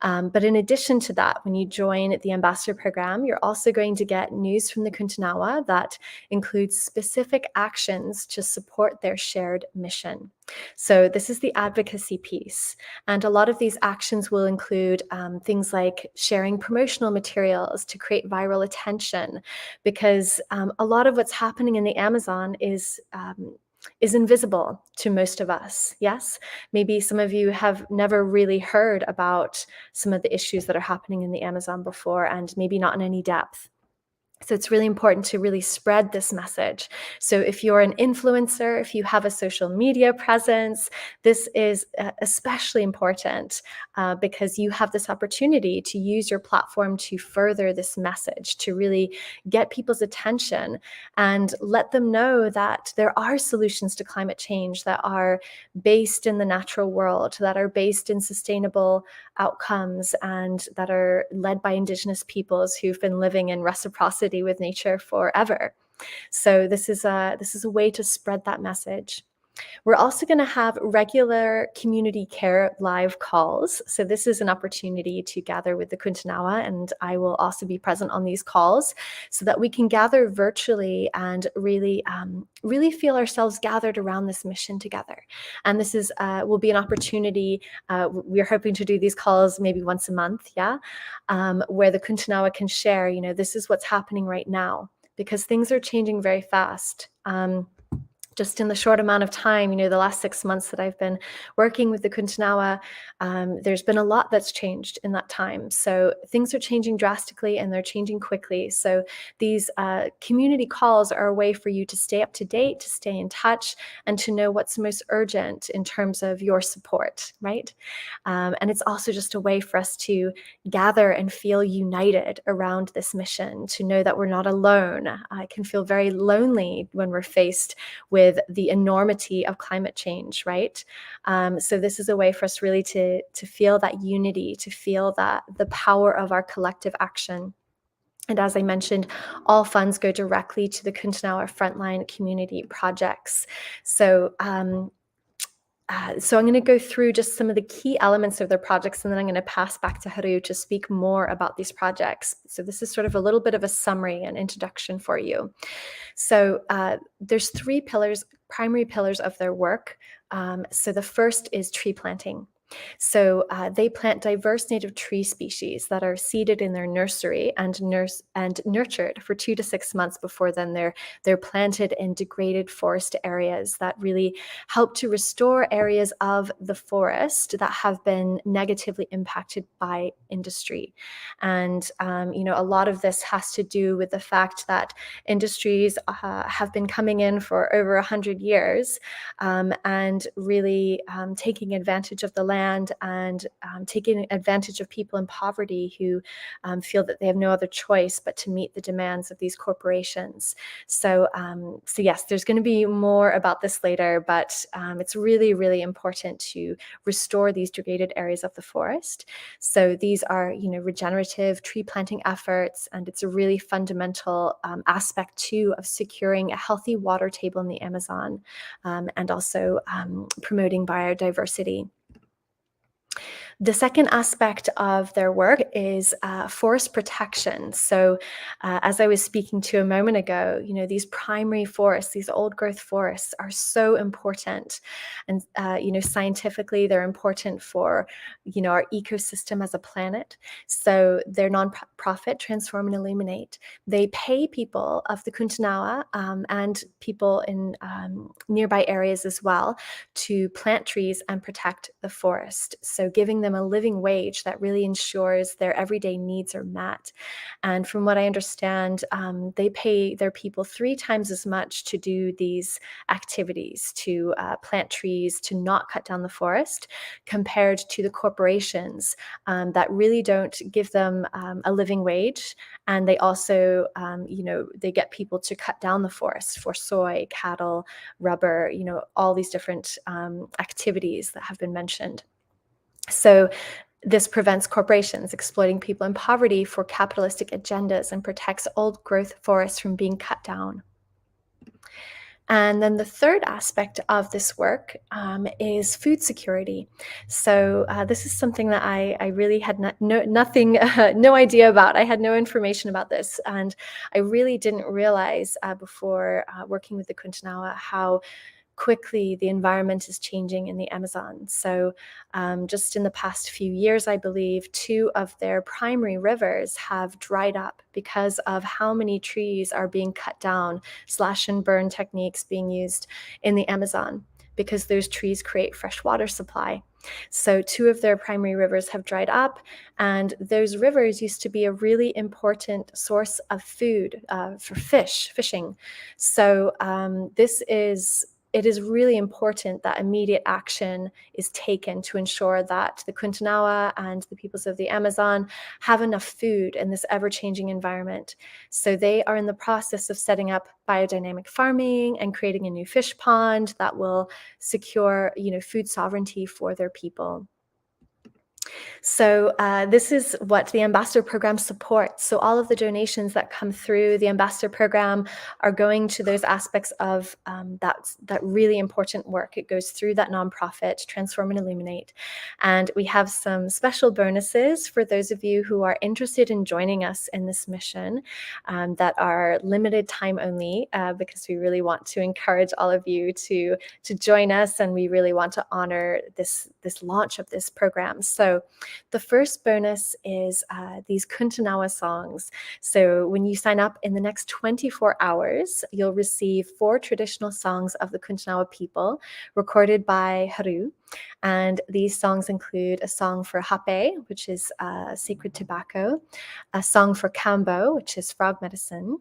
But in addition to that, when you join the ambassador program, you're also going to get news from the Kuntanawa that includes specific actions to support their shared mission. So this is the advocacy piece. And a lot of these actions will include things like sharing promotional materials to create viral attention, because a lot of what's happening in the Amazon is invisible to most of us. Yes, maybe some of you have never really heard about some of the issues that are happening in the Amazon before, and maybe not in any depth. So it's really important to really spread this message. So if you're an influencer, if you have a social media presence, this is especially important because you have this opportunity to use your platform to further this message, to really get people's attention and let them know that there are solutions to climate change that are based in the natural world, that are based in sustainable outcomes, and that are led by Indigenous peoples who've been living in reciprocity with nature forever. So this is a way to spread that message. We're also going to have regular community care live calls. So this is an opportunity to gather with the Kuntanawa, and I will also be present on these calls so that we can gather virtually and really feel ourselves gathered around this mission together. And this is will be an opportunity. We're hoping to do these calls maybe once a month, where the Kuntanawa can share, this is what's happening right now, because things are changing very fast. Just in the short amount of time, the last 6 months that I've been working with the Kuntanawa, there's been a lot that's changed in that time. So things are changing drastically and they're changing quickly. So these community calls are a way for you to stay up to date, to stay in touch, and to know what's most urgent in terms of your support, right? And it's also just a way for us to gather and feel united around this mission, to know that we're not alone. I can feel very lonely when we're faced with the enormity of climate change, right? So this is a way for us really to feel that unity, to feel that the power of our collective action. And as I mentioned, all funds go directly to the Kuntanawa Frontline Community Projects. So I'm going to go through just some of the key elements of their projects, and then I'm going to pass back to Haru to speak more about these projects. So this is sort of a little bit of a summary and introduction for you. So there's 3 primary pillars of their work. So the first is tree planting. So they plant diverse native tree species that are seeded in their nursery and nurtured for 2 to 6 months before then they're planted in degraded forest areas that really help to restore areas of the forest that have been negatively impacted by industry. And a lot of this has to do with the fact that industries have been coming in for over 100 years and really taking advantage of the land and taking advantage of people in poverty who feel that they have no other choice but to meet the demands of these corporations. So yes, there's going to be more about this later, but it's really, really important to restore these degraded areas of the forest. So these are, regenerative tree planting efforts, and it's a really fundamental aspect too of securing a healthy water table in the Amazon and also promoting biodiversity. The second aspect of their work is forest protection. So as I was speaking to a moment ago, these primary forests, these old growth forests are so important. And, scientifically, they're important for, our ecosystem as a planet. So they're nonprofit, Transform and Illuminate. They pay people of the Kuntanawa and people in nearby areas as well to plant trees and protect the forest. So giving them a living wage that really ensures their everyday needs are met. And from what I understand, they pay their people 3 times as much to do these activities, to plant trees, to not cut down the forest, compared to the corporations that really don't give them a living wage. And they also, they get people to cut down the forest for soy, cattle, rubber, all these different activities that have been mentioned. So this prevents corporations exploiting people in poverty for capitalistic agendas and protects old growth forests from being cut down. And then the third aspect of this work is food security. So this is something that I really had no idea about. I had no information about this. And I really didn't realize before working with the Kuntanawa how quickly the environment is changing in the Amazon. So just in the past few years, I believe 2 of their primary rivers have dried up because of how many trees are being cut down, slash and burn techniques being used in the Amazon, because those trees create fresh water supply. So 2 of their primary rivers have dried up, and those rivers used to be a really important source of food for fishing. So it is really important that immediate action is taken to ensure that the Kuntanawa and the peoples of the Amazon have enough food in this ever-changing environment. So they are in the process of setting up biodynamic farming and creating a new fish pond that will secure, food sovereignty for their people. So this is what the Ambassador Program supports. So all of the donations that come through the Ambassador Program are going to those aspects of that really important work. It goes through that nonprofit, Transform and Illuminate. And we have some special bonuses for those of you who are interested in joining us in this mission that are limited time only, because we really want to encourage all of you to join us, and we really want to honor this launch of this program. So the first bonus is these Kuntanawa songs. So when you sign up in the next 24 hours, you'll receive 4 traditional songs of the Kuntanawa people recorded by Haru. And these songs include a song for Hape, which is sacred tobacco, a song for Kambo, which is frog medicine,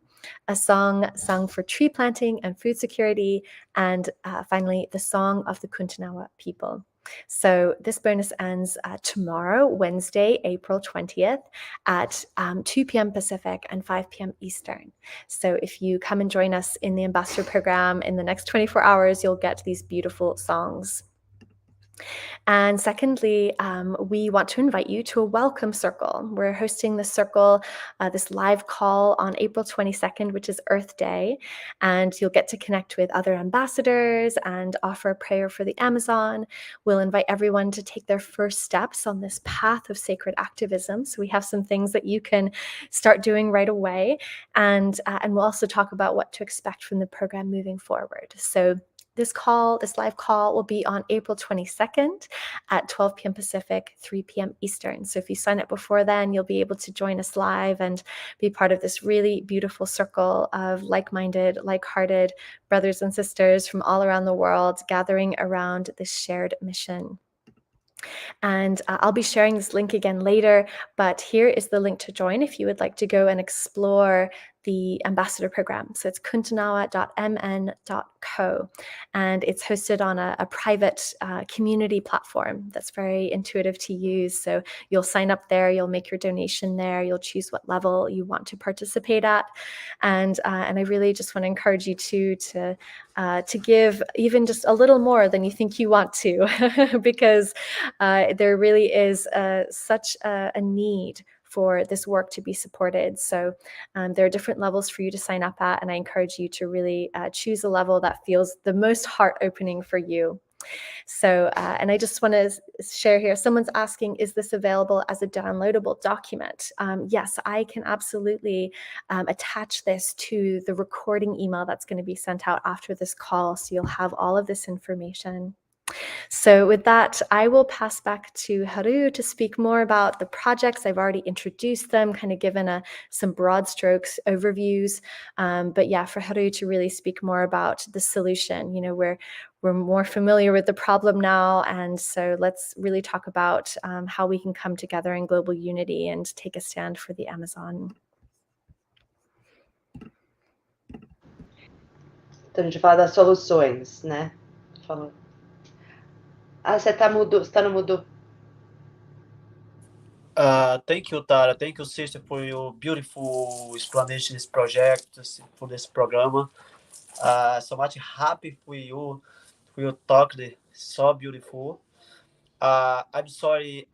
a song sung for tree planting and food security, and finally, the song of the Kuntanawa people. So this bonus ends tomorrow, Wednesday, April 20th at 2 p.m. Pacific and 5 p.m. Eastern. So if you come and join us in the Ambassador Program in the next 24 hours, you'll get these beautiful songs. And secondly, we want to invite you to a welcome circle. We're hosting the circle, this live call on April 22nd, which is Earth Day. And you'll get to connect with other ambassadors and offer a prayer for the Amazon. We'll invite everyone to take their first steps on this path of sacred activism. So we have some things that you can start doing right away. And we'll also talk about what to expect from the program moving forward. So this live call will be on April 22nd at 12 p.m. Pacific, 3 p.m. Eastern. So if you sign up before then, you'll be able to join us live and be part of this really beautiful circle of like-minded, like-hearted brothers and sisters from all around the world gathering around this shared mission. And I'll be sharing this link again later, but here is the link to join if you would like to go and explore the Ambassador Program. So it's kuntanawa.mn.co, and it's hosted on a private community platform that's very intuitive to use. So you'll sign up there, you'll make your donation there, you'll choose what level you want to participate at, and I really just want to encourage you to give even just a little more than you think you want to, because there really is such a need for this work to be supported. So there are different levels for you to sign up at, and I encourage you to really choose a level that feels the most heart-opening for you. So, and I just want to share here, someone's asking, is this available as a downloadable document? Yes, I can absolutely attach this to the recording email that's going to be sent out after this call, so you'll have all of this information. So with that, I will pass back to Haru to speak more about the projects. I've already introduced them, kind of given some broad strokes overviews. But yeah, for Haru to really speak more about the solution. We're more familiar with the problem now. And so let's really talk about how we can come together in global unity and take a stand for the Amazon. Então a gente fala das soluções, né? Falou. Você tá no mudo. Thank you, Tara. Thank you, sister, for your beautiful explanation this project, for this program. So much happy for you talk. So beautiful. I'm sorry,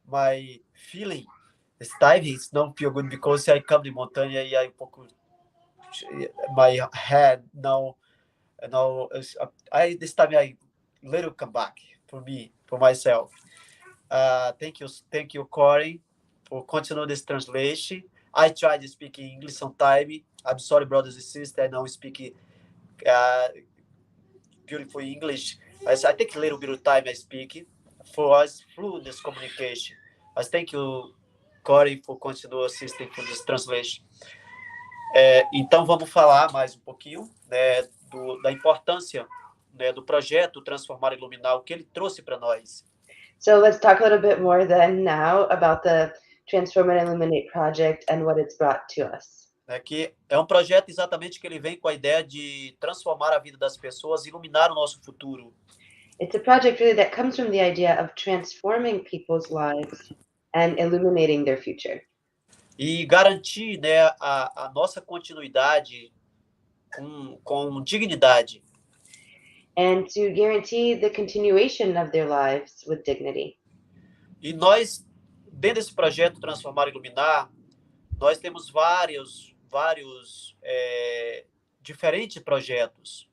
my feeling this time is not feel good because I come to montanha e aí my head now this time I little come back for myself. Thank you, Corey, for continue this translation. I tried to speak English sometime. I'm sorry, brothers and sisters, I don't speak beautiful English. I take a little bit of time I speak for us fluent this communication. But thank you, Corey, for continue assisting for this translation. Então vamos falar mais um pouquinho, né, da importância né, do projeto Transformar e Iluminar, o que ele trouxe para nós. So let's talk a little bit more then now about the Transform and Illuminate project and what it's brought to us. Né, que é um projeto exatamente que ele vem com a ideia de transformar a vida das pessoas, iluminar o nosso futuro. It's a project really that comes from the idea of transforming people's lives and illuminating their future. E garantir, né, a nossa continuidade com dignidade. And to guarantee the continuation of their lives with dignity. E nós, dentro desse projeto Transformar e Iluminar, nós temos vários diferentes projetos.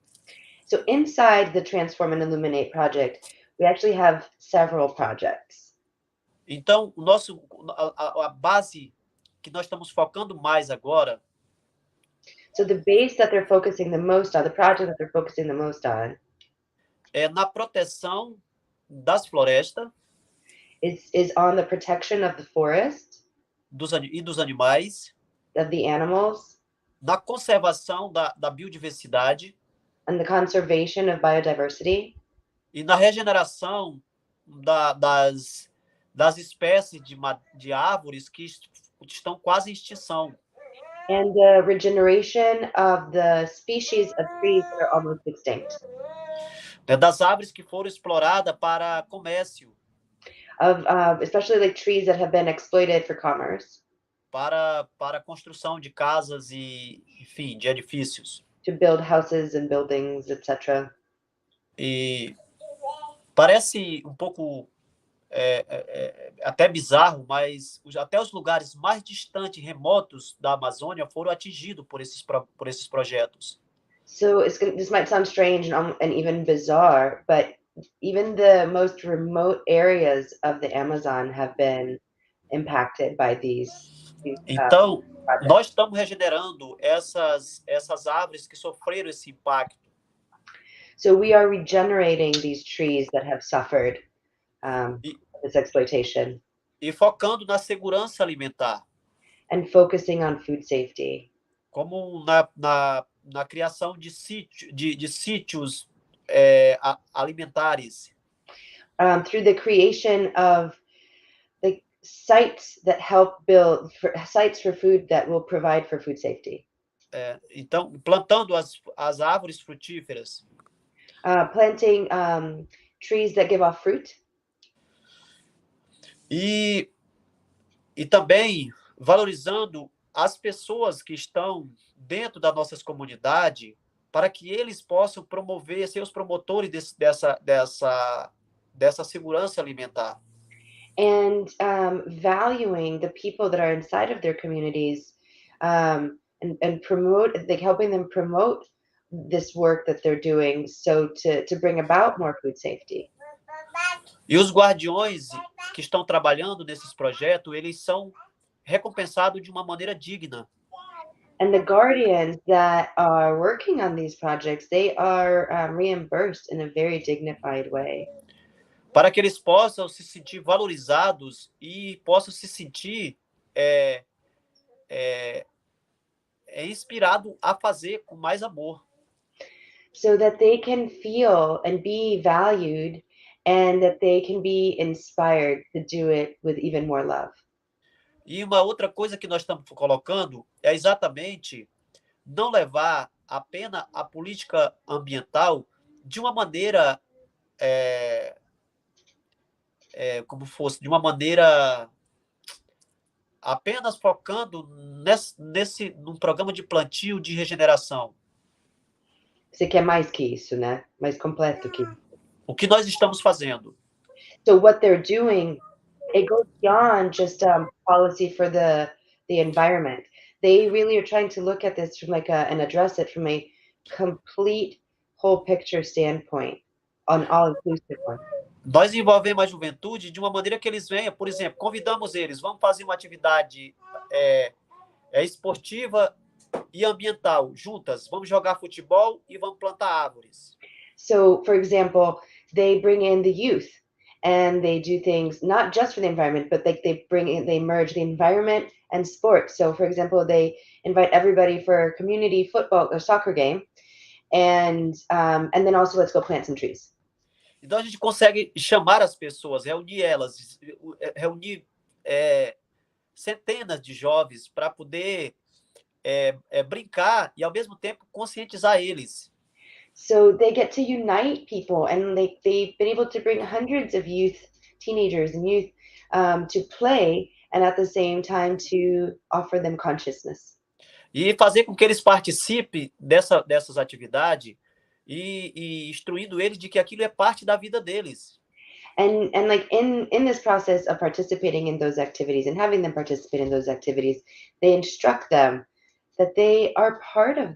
So inside the Transform and Illuminate project, we actually have several projects. Então, a base que nós estamos focando mais agora So the base that they're focusing the most on, the project that they're focusing the most on, é na proteção das florestas is on the protection of the forest, e dos animais, of the animals, na conservação da biodiversidade and the conservation of biodiversity, e na regeneração das espécies de árvores que estão quase em extinção. and the regeneration of the species of trees that are almost extinct, Né, das árvores que foram exploradas para comércio, of especially like trees that have been exploited for commerce, para a construção de casas e, enfim, de edifícios. to build houses and buildings, etc. E parece um pouco até bizarro, mas até os lugares mais distantes e remotos da Amazônia foram atingidos por esses projetos. So this might sound strange and even bizarre, but even the most remote areas of the Amazon have been impacted by these Então, projects. nós estamos regenerando essas árvores que sofreram esse impacto. So we are regenerating these trees that have suffered this exploitation E focando na segurança alimentar, and focusing on food safety, como na criação de sítios alimentares, through the creation of like sites that help build sites for food that will provide for food safety. Então, plantando as árvores frutíferas. Planting trees that give off fruit. E também valorizando as pessoas que estão dentro das nossas comunidades para que eles possam promover, ser os promotores dessa segurança alimentar. And valuing the people that are inside of their communities and promote, like helping them promote this work that they're doing so to bring about more food safety. E os guardiões que estão trabalhando nesses projetos, eles são recompensados de uma maneira digna. And the guardians that are working on these projects, they are reimbursed in a very dignified way. Para que eles possam se sentir valorizados e possam se sentir inspirados a fazer com mais amor. So that they can feel and be valued and that they can be inspired to do it with even more love. E uma outra coisa que nós estamos colocando é exatamente não levar apenas a política ambiental de uma maneira como fosse, de uma maneira apenas focando num programa de plantio de regeneração. Você quer mais que isso, né? Mais completo que isso. O que nós estamos fazendo? So what they're doing, it goes beyond just policy for the environment. They really are trying to look at this from and address it from a complete whole picture standpoint, on all-inclusive one. Nós envolvemos a juventude de uma maneira que eles venham, por exemplo, convidamos eles, vamos fazer uma atividade esportiva e ambiental juntas, vamos jogar futebol e vamos plantar árvores. So, for example, they bring in the youth and they do things not just for the environment, but they merge the environment and sports. So, for example, they invite everybody for a community football or soccer game, and then also let's go plant some trees. Então a gente consegue chamar as pessoas, reunir elas, reunir centenas de jovens para poder brincar e ao mesmo tempo conscientizar eles. So they get to unite people, and they've been able to bring hundreds of teenagers and youth, to play, and at the same time to offer them consciousness. E fazer com que eles participem dessas atividades e instruindo eles de que aquilo é parte da vida deles. And like in this process of participating in those activities and having them participate in those activities, they instruct them that they are part of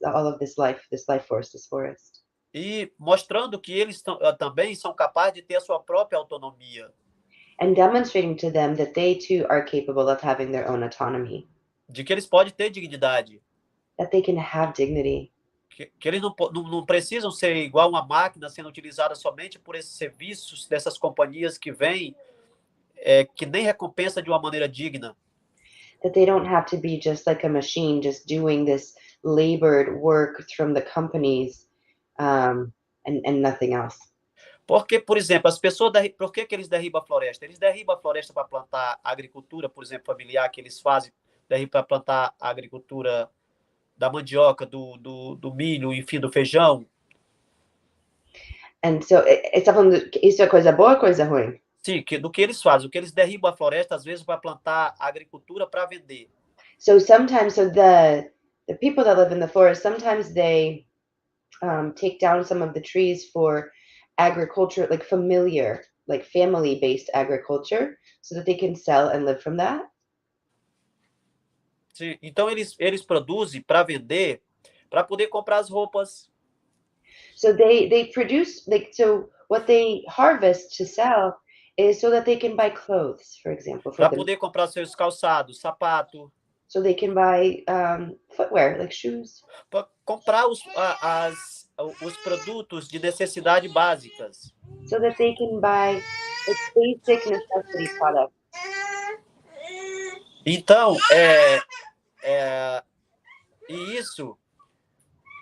all of this life force, this forest. E mostrando que eles também são capazes de ter a sua própria autonomia. And demonstrating to them that they too are capable of having their own autonomy. De que eles podem ter dignidade. That they can have dignity. Que eles não precisam ser igual uma máquina sendo utilizada somente por esses serviços dessas companhias que vêm, que nem recompensa de uma maneira digna. That they don't have to be just like a machine, just doing this labored work from the companies, and nothing else. Porque, por exemplo, as pessoas, por que eles derribam a floresta? Eles derribam a floresta para plantar agricultura, por exemplo, familiar, que eles fazem, derribam para plantar a agricultura da mandioca, do milho, enfim, do feijão. And so isso é coisa boa ou coisa ruim? Sim, do que eles fazem, o que eles derribam a floresta, às vezes, para plantar agricultura para vender. So sometimes, the people that live in the forest, sometimes they take down some of the trees for agriculture, like familiar, like family-based agriculture, so that they can sell and live from that. Sim, então eles produzem para vender, para poder comprar as roupas. So they produce, like, so what they harvest to sell is so that they can buy clothes, for example, Para poder comprar seus calçados, sapato. So they can buy footwear, like shoes. Para comprar os produtos de necessidade básicas. So that they can buy basic necessity products. Então, e isso,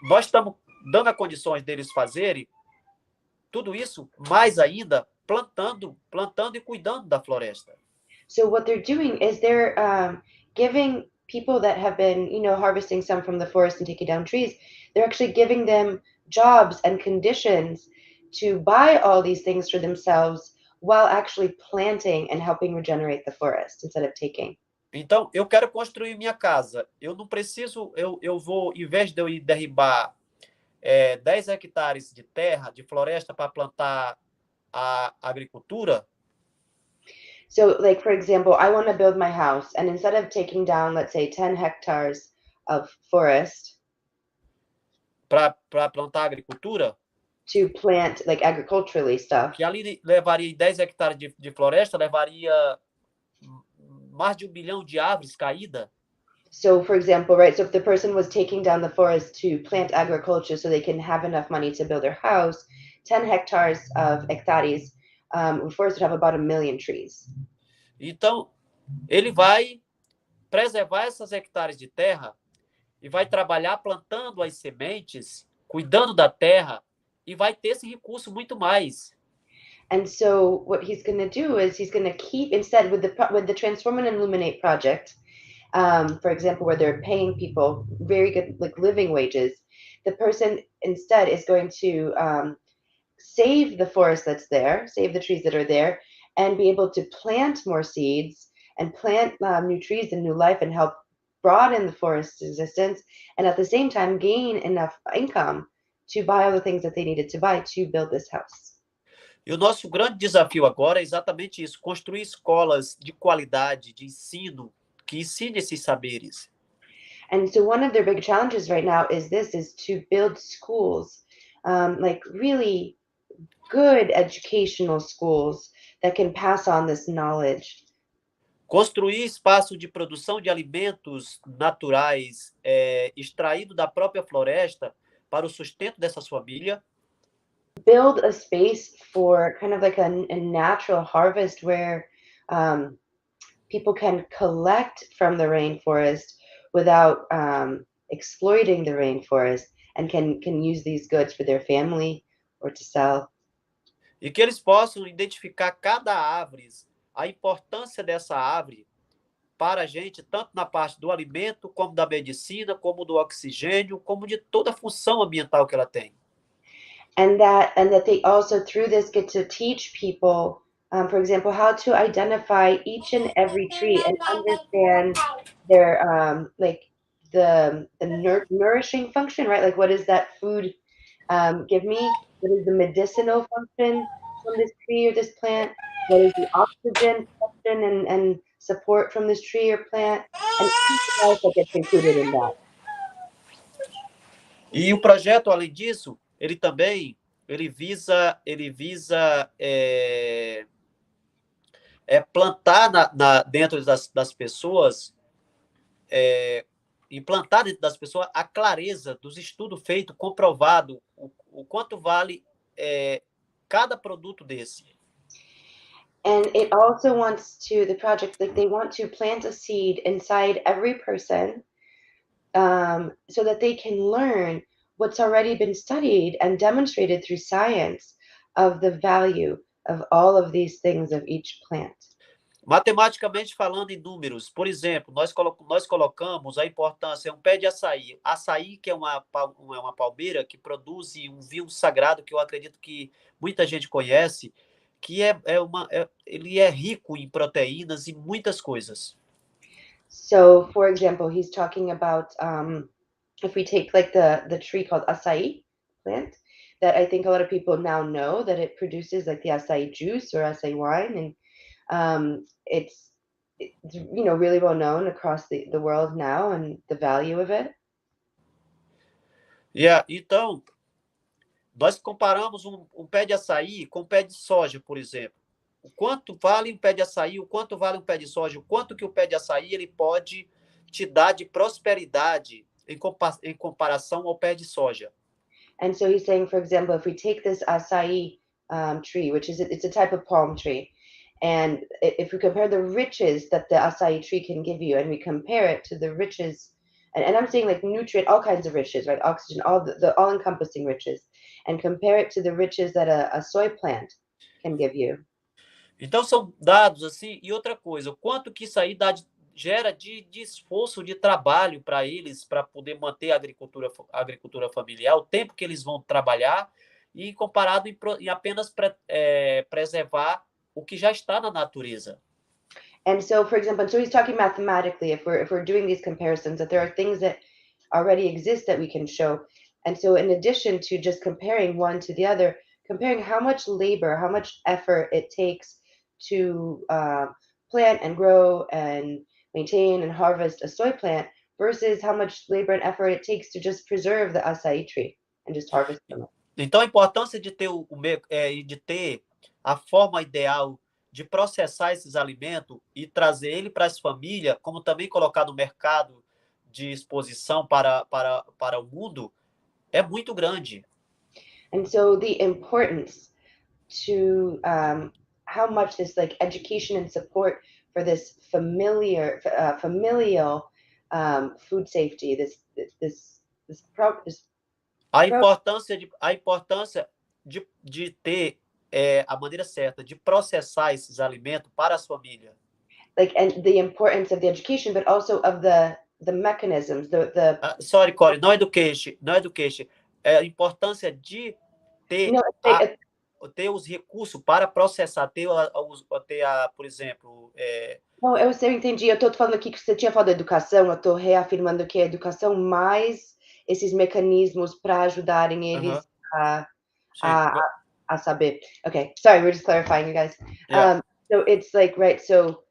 nós estamos dando as condições deles fazerem tudo isso, mais ainda, plantando e cuidando da floresta. So what they're doing is they're giving people that have been, harvesting some from the forest and taking down trees, they're actually giving them jobs and conditions to buy all these things for themselves while actually planting and helping regenerate the forest instead of taking. Então, eu quero construir minha casa. Eu não preciso, eu vou, em vez de eu ir derribar 10 hectares de terra, de floresta, para plantar a agricultura. So, like, for example, I want to build my house, and instead of taking down, let's say, 10 hectares of forest para plantar agricultura, to plant, like, agriculturally stuff, que ali levaria 10 hectares de floresta, levaria mais de 1 bilhão de árvores caídas. So, for example, right, so if the person was taking down the forest to plant agriculture so they can have enough money to build their house, 10 hectares of hectares, the forest would have about 1 million trees. Então, ele vai preservar essas hectares de terra e vai trabalhar plantando as sementes, cuidando da terra, e vai ter esse recurso muito mais. And so what he's going to do is he's going to keep, instead, with the Transform and Illuminate project, for example, where they're paying people very good, like, living wages, the person instead is going to save the forest that's there, save the trees that are there, and be able to plant more seeds and plant new trees and new life and help broaden the forest's existence, and at the same time gain enough income to buy all the things that they needed to buy to build this house. E o nosso grande desafio agora é exatamente isso, construir escolas de qualidade, de ensino, que ensine esses saberes. And so one of their big challenges right now is to build schools, like really good educational schools that can pass on this knowledge. Construir espaço de produção de alimentos naturais, extraído da própria floresta para o sustento dessas famílias. Build a space for kind of like a natural harvest where people can collect from the rainforest without exploiting the rainforest and can use these goods for their family or to sell. E que eles possam identificar cada árvore, a importância dessa árvore para a gente, tanto na parte do alimento, como da medicina, como do oxigênio, como de toda a função ambiental que ela tem. And that they also through this get to teach people, for example, how to identify each and every tree and understand their like the nourishing function, right? Like what does that food give me? What is the medicinal function from this tree or this plant? What is the oxygen function and support from this tree or plant? And everything else that gets included in that. E o projeto, além disso, ele visa plantar dentro das pessoas, implantar dentro das pessoas a clareza dos estudos feitos, comprovado o quanto vale cada produto desse. And it also wants to, the project, like they want to plant a seed inside every person, so that they can learn what's already been studied and demonstrated through science of the value of all of these things of each plant. Matematicamente falando em números, por exemplo, nós colocamos a importância, um pé de açaí. Açaí, que é uma palmeira que produz um vinho sagrado, que eu acredito que muita gente conhece, que ele é rico em proteínas e muitas coisas. So, for example, he's talking about if we take like the tree called acai plant, that I think a lot of people now know that it produces like the acai juice or acai wine, and it's really well known across the world now and the value of it. Então, nós comparamos um pé de açaí com um pé de soja, por exemplo. O quanto vale um pé de açaí, o quanto vale um pé de soja, o quanto que o pé de açaí ele pode te dar de prosperidade em comparação ao pé de soja. And so he's saying, for example, if we take this acai tree, which is it's a type of palm tree, and if we compare the riches that the acai tree can give you, and we compare it to the riches, and I'm saying like nutrient, all kinds of riches, right? Oxygen, all the all-encompassing riches, and compare it to the riches that a soy plant can give you. Então são dados assim, e outra coisa, o quanto que isso aí gera de esforço, de trabalho para eles, para poder manter a agricultura familiar, o tempo que eles vão trabalhar, e comparado em apenas preservar o que já está na natureza. And so, for example, so he's talking mathematically, if we're doing these comparisons, that there are things that already exist that we can show. And so in addition to just comparing one to the other, comparing how much labor, how much effort it takes to plant and grow and maintain and harvest a soy plant versus how much labor and effort it takes to just preserve the acai tree and just harvest them. Então a importância de ter a forma ideal de processar esses alimentos e trazer ele para as famílias, como também colocar no mercado de exposição para o mundo, é muito grande. And so the importance to how much this like education and support for this familial food safety, A importância de ter a maneira certa de processar esses alimentos para as famílias. Like, and the importance of the education, but also of the mechanisms, Sorry, Corey, não education. É a importância de ter ter os recursos para processar, por exemplo... Não, eu entendi. Eu estou falando aqui que você tinha falado da educação, eu estou reafirmando que a educação mais esses mecanismos para ajudarem eles a saber. Okay, sorry, we're just clarifying, you guys. Yeah. So it's like, right, so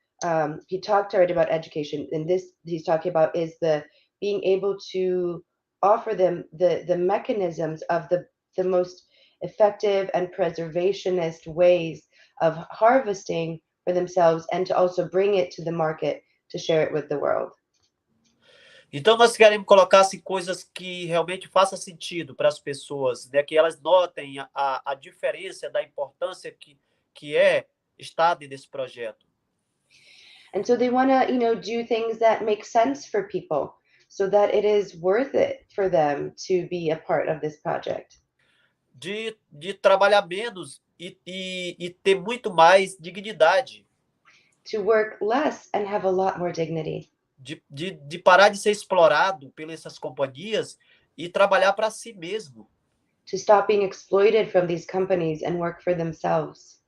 he talked already about education, and this he's talking about is the being able to offer them the mechanisms of the most effective and preservationist ways of harvesting for themselves and to also bring it to the market to share it with the world. Então nós queremos colocar assim, coisas que realmente façam sentido para as pessoas, né? Que elas notem a diferença da importância que estar dentro desse projeto. And so they want to, do things that make sense for people. so that it is worth it for them to be a part of this project. De trabalhar menos e ter muito mais dignidade, To work less and have a lot more dignity. de parar de ser explorado pelas essas companhias e trabalhar para si mesmo. To stop being exploited from these companies and work for themselves.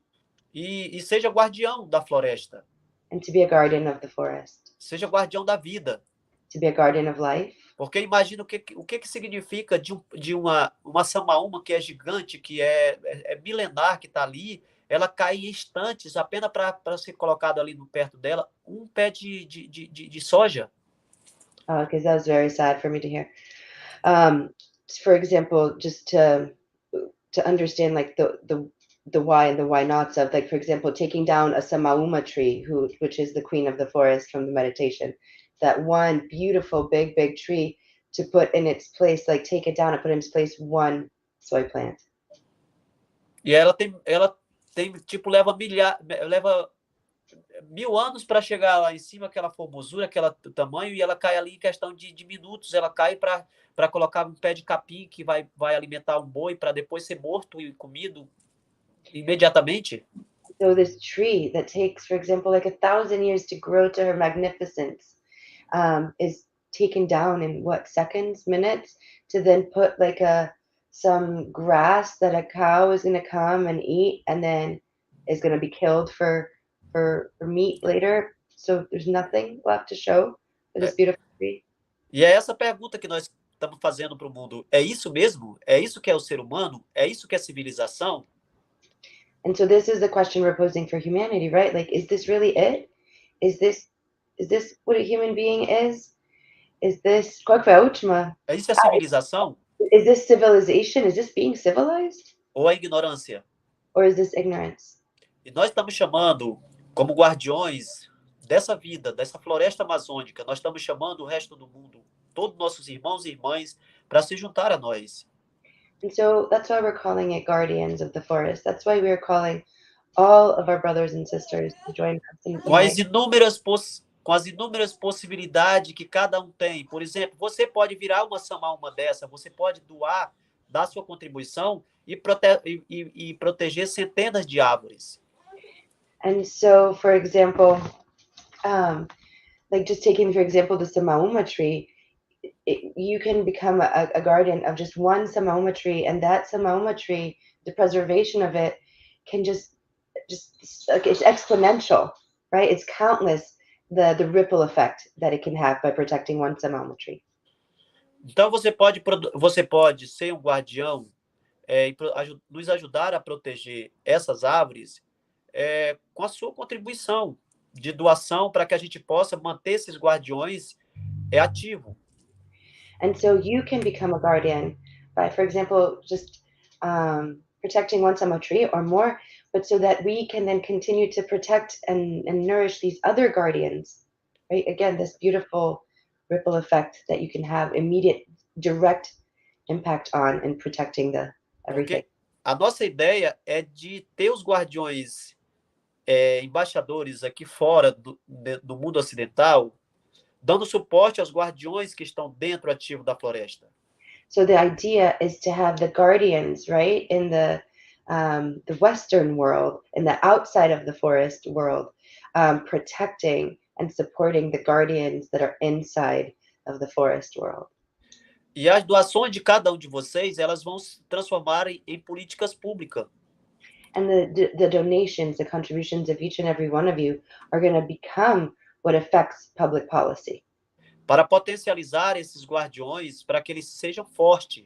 E seja guardião da floresta, And to be a guardian of the forest. seja guardião da vida. To be a guardian of life. Porque imagina o que significa de uma samaúma que é gigante, que é milenar, que está ali, ela cai em instantes, apenas para ser colocado ali perto dela, um pé de soja. Because that was very sad for me to hear. For example, just to understand like the why and the why nots of, like, for example, taking down a samauma tree, which is the queen of the forest from the meditation, that one beautiful big tree, to put in its place, like take it down and put in its place one soy plant. E ela tem tipo, leva 1000 anos para chegar lá em cima, aquela formosura, aquele tamanho, e ela cai ali em questão de minutos. Ela cai para colocar um pé de capim que vai alimentar um boi para depois ser morto e comido imediatamente. So this tree that takes, for example, like 1,000 years to grow to her magnificence, is taken down in what, seconds, minutes, to then put like some grass that a cow is going to come and eat, and then is going to be killed for meat later. So there's nothing left to show for this beautiful tree. E é essa pergunta que nós estamos fazendo para o mundo. É isso mesmo? É isso que é o ser humano? É isso que é civilização? And so this is the question we're posing for humanity, right? Like, is this really it? Is this what a human being is? Is this, qual foi a última? É isso a civilização? Is this civilization? Is this being civilized? Ou a ignorância? Or is this ignorance? E nós estamos chamando, como guardiões dessa vida, dessa floresta amazônica, nós estamos chamando o resto do mundo, todos nossos irmãos e irmãs, para se juntar a nós. And so that's why we're calling it Guardians of the Forest. That's why we're calling all of our brothers and sisters to join us in Com as inúmeras possibilidades que cada um tem. Por exemplo, você pode virar uma samaúma dessa, você pode doar, dar sua contribuição e proteger centenas de árvores. And so, for example, like just taking, for example, the Samauma tree, you can become a guardian of just one Samauma tree, and that Samauma tree, the preservation of it can just like, it's exponential, right? It's countless, the ripple effect that it can have by protecting one Samauma tree. Então você pode ser um guardião e nos ajudar a proteger essas árvores com a sua contribuição de doação, para que a gente possa manter esses guardiões ativos. And so you can become a guardian by, for example, just protecting one Samauma tree or more, but so that we can then continue to protect and nourish these other guardians, right? Again, this beautiful ripple effect that you can have immediate, direct impact on in protecting everything. Porque a nossa ideia é de ter os guardiões embaixadores aqui fora do mundo ocidental, dando suporte aos guardiões que estão dentro ativo da floresta. So the idea is to have the guardians, right, in the Western world, in the outside of the forest world, protecting and supporting the guardians that are inside of the forest world. E as doações de cada um de vocês, elas vão se transformar em políticas públicas. And the donations, the contributions of each and every one of you are going to become what affects public policy. Para potencializar esses guardiões, para que eles sejam fortes.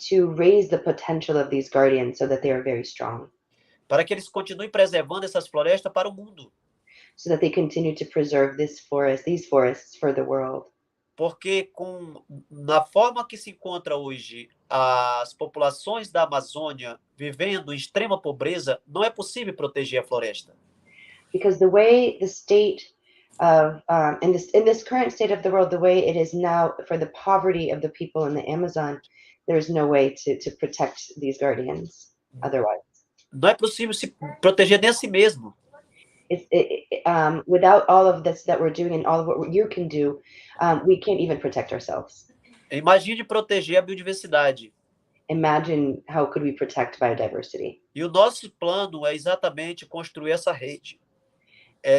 To raise the potential of these guardians so that they are very strong. Para que eles continuem preservando essas florestas para o mundo. So that they continue to preserve these forests for the world. Porque na forma que se encontra hoje as populações da Amazônia vivendo em extrema pobreza, não é possível proteger a floresta. Because the way the state of in this current state of the world, the way it is now, for the poverty of the people in the Amazon, there is no way to protect these guardians otherwise. Não é possível se proteger nem a si mesmo. Without all of this that we're doing and all of what you can do, we can't even protect ourselves. Imagine proteger a biodiversidade. Imagine how could we protect biodiversity. E o nosso plano é exatamente construir essa rede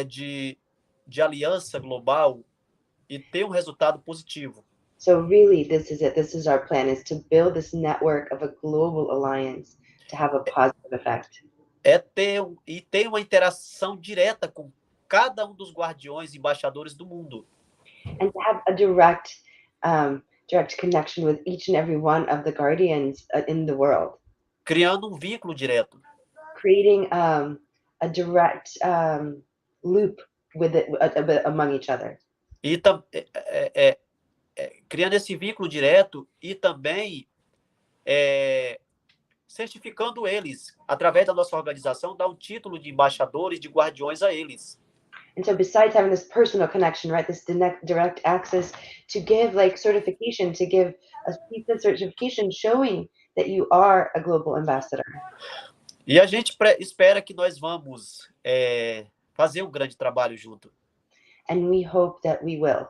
de aliança global e ter resultado positivo. So really, this is it. This is our plan, is to build this network of a global alliance to have a positive effect. Ter uma interação direta com cada dos guardiões e embaixadores do mundo. And to have a direct connection with each and every one of the guardians in the world. Criando vínculo direto. Creating a direct loop among each other. E criando esse vínculo direto e também certificando eles, através da nossa organização, dar título de embaixadores, de guardiões a eles. And so besides having this personal connection, right, this direct access, to give certification, to give a piece of certification showing that you are a global ambassador. E a gente espera que nós vamos fazer grande trabalho junto. And we hope that we will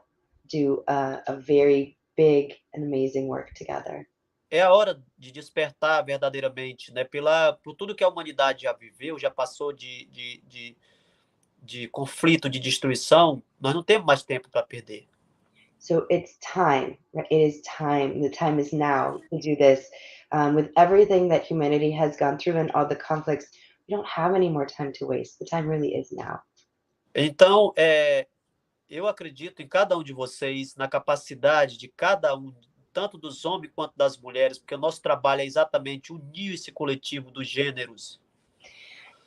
do a very big and amazing work together. É a hora de despertar verdadeiramente, né? Por tudo que a humanidade já viveu, já passou de conflito, de destruição, nós não temos mais tempo para perder. So it's time. It is time. The time is now to do this. With everything that humanity has gone through and all the conflicts, we don't have any more time to waste. The time really is now. Então, eu acredito em cada de vocês, na capacidade de cada tanto dos homens quanto das mulheres, porque o nosso trabalho é exatamente unir esse coletivo dos gêneros.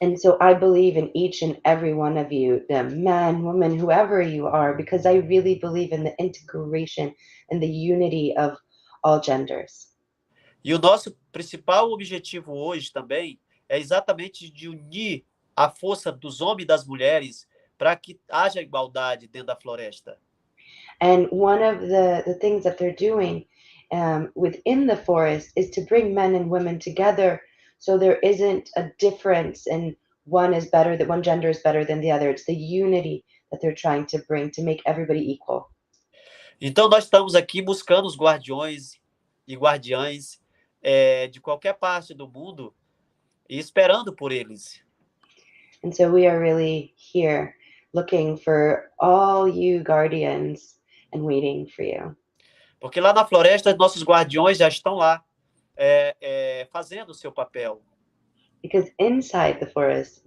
And so I believe in each and every one of you, the man, woman, whoever you are, because I really believe in the integration and the unity of all genders. E o nosso principal objetivo hoje também é exatamente de unir a força dos homens e das mulheres para que haja igualdade dentro da floresta. And one of the things that they're doing within the forest is to bring men and women together, so there isn't a difference and one gender is better than the other. It's the unity that they're trying to bring to make everybody equal. Então nós estamos aqui buscando os guardiões e guardiãs de qualquer parte do mundo e esperando por eles. And so we are really here looking for all you guardians and waiting for you. Porque lá na floresta, nossos guardiões já estão lá, fazendo o seu papel. Because inside the forest,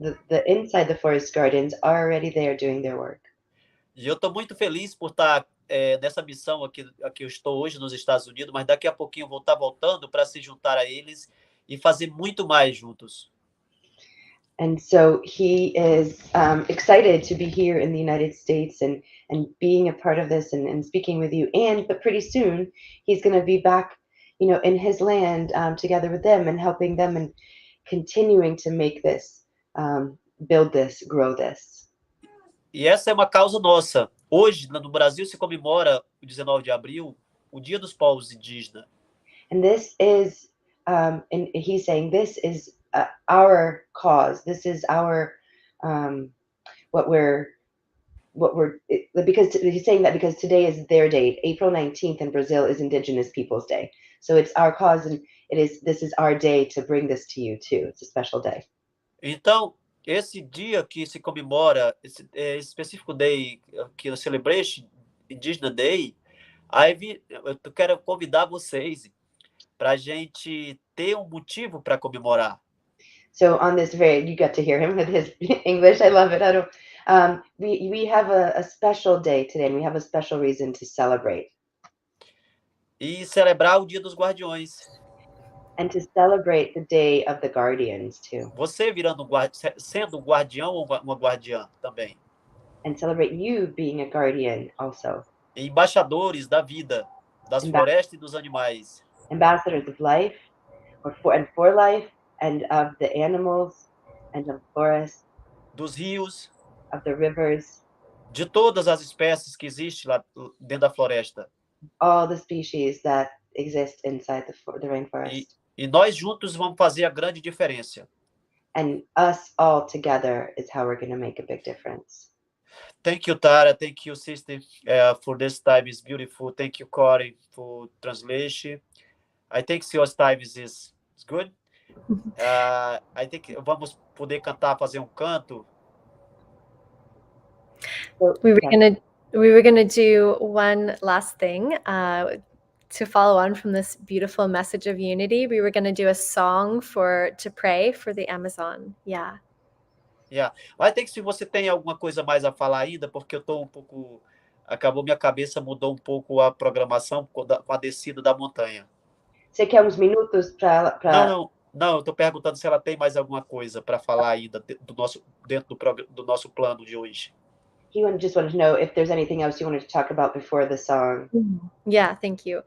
inside the forest guardians are already there doing their work. E eu estou muito feliz por estar nessa missão aqui eu estou hoje nos Estados Unidos, mas daqui a pouquinho eu vou estar voltando para se juntar a eles e fazer muito mais juntos. And so he is excited to be here in the United States and being a part of this and speaking with you. But pretty soon he's going to be back, in his land together with them and helping them and continuing to make this, build this, grow this. E essa é uma causa nossa. Hoje, no Brasil, se comemora o 19 de abril, o Dia dos Povos Indígenas. And this is, and he's saying this is our cause. This is our because he's saying that because today is their day. April 19th in Brazil is Indigenous Peoples Day. So it's our cause, and this is our day to bring this to you too. It's a special day. Então, esse dia que se comemora, esse específico day, que é Celebration Indígena Day, aí eu quero convidar vocês para a gente ter motivo para comemorar. So on this you got to hear him with his English. I love it. We have a special day today, and we have a special reason to celebrate. E celebrar o Dia dos Guardiões. And to celebrate the Day of the Guardians too. Você sendo um guardião ou uma guardiã também. And celebrate you being a guardian also. Embaixadores da vida, das florestas e dos animais. Ambassadors of life, for life, and of the animals, and of forests. Dos rios. Of the rivers. De todas as espécies que existem lá dentro da floresta. All the species that exist inside the rainforest. E nós juntos vamos fazer a grande diferença. and us all together is how we're going to make a big difference. Thank you, Tara. Thank you, sister, for this time. It's beautiful. Thank you, Corey, for translation. I think your time is good. I think vamos poder cantar, fazer canto. So, We were yeah. gonna do one last thing to follow on from this beautiful message of unity. We were gonna do a song to pray for the Amazon. Yeah. Yeah. I think se você tem alguma coisa mais a falar ainda, porque eu estou pouco. Acabou minha cabeça, mudou pouco a programação com a descida da montanha. Você quer uns minutos para... Não, eu estou perguntando se ela tem mais alguma coisa para falar ainda dentro do nosso plano de hoje. He just wanted to know if there's anything else you wanted to talk about before the song. Yeah, thank you.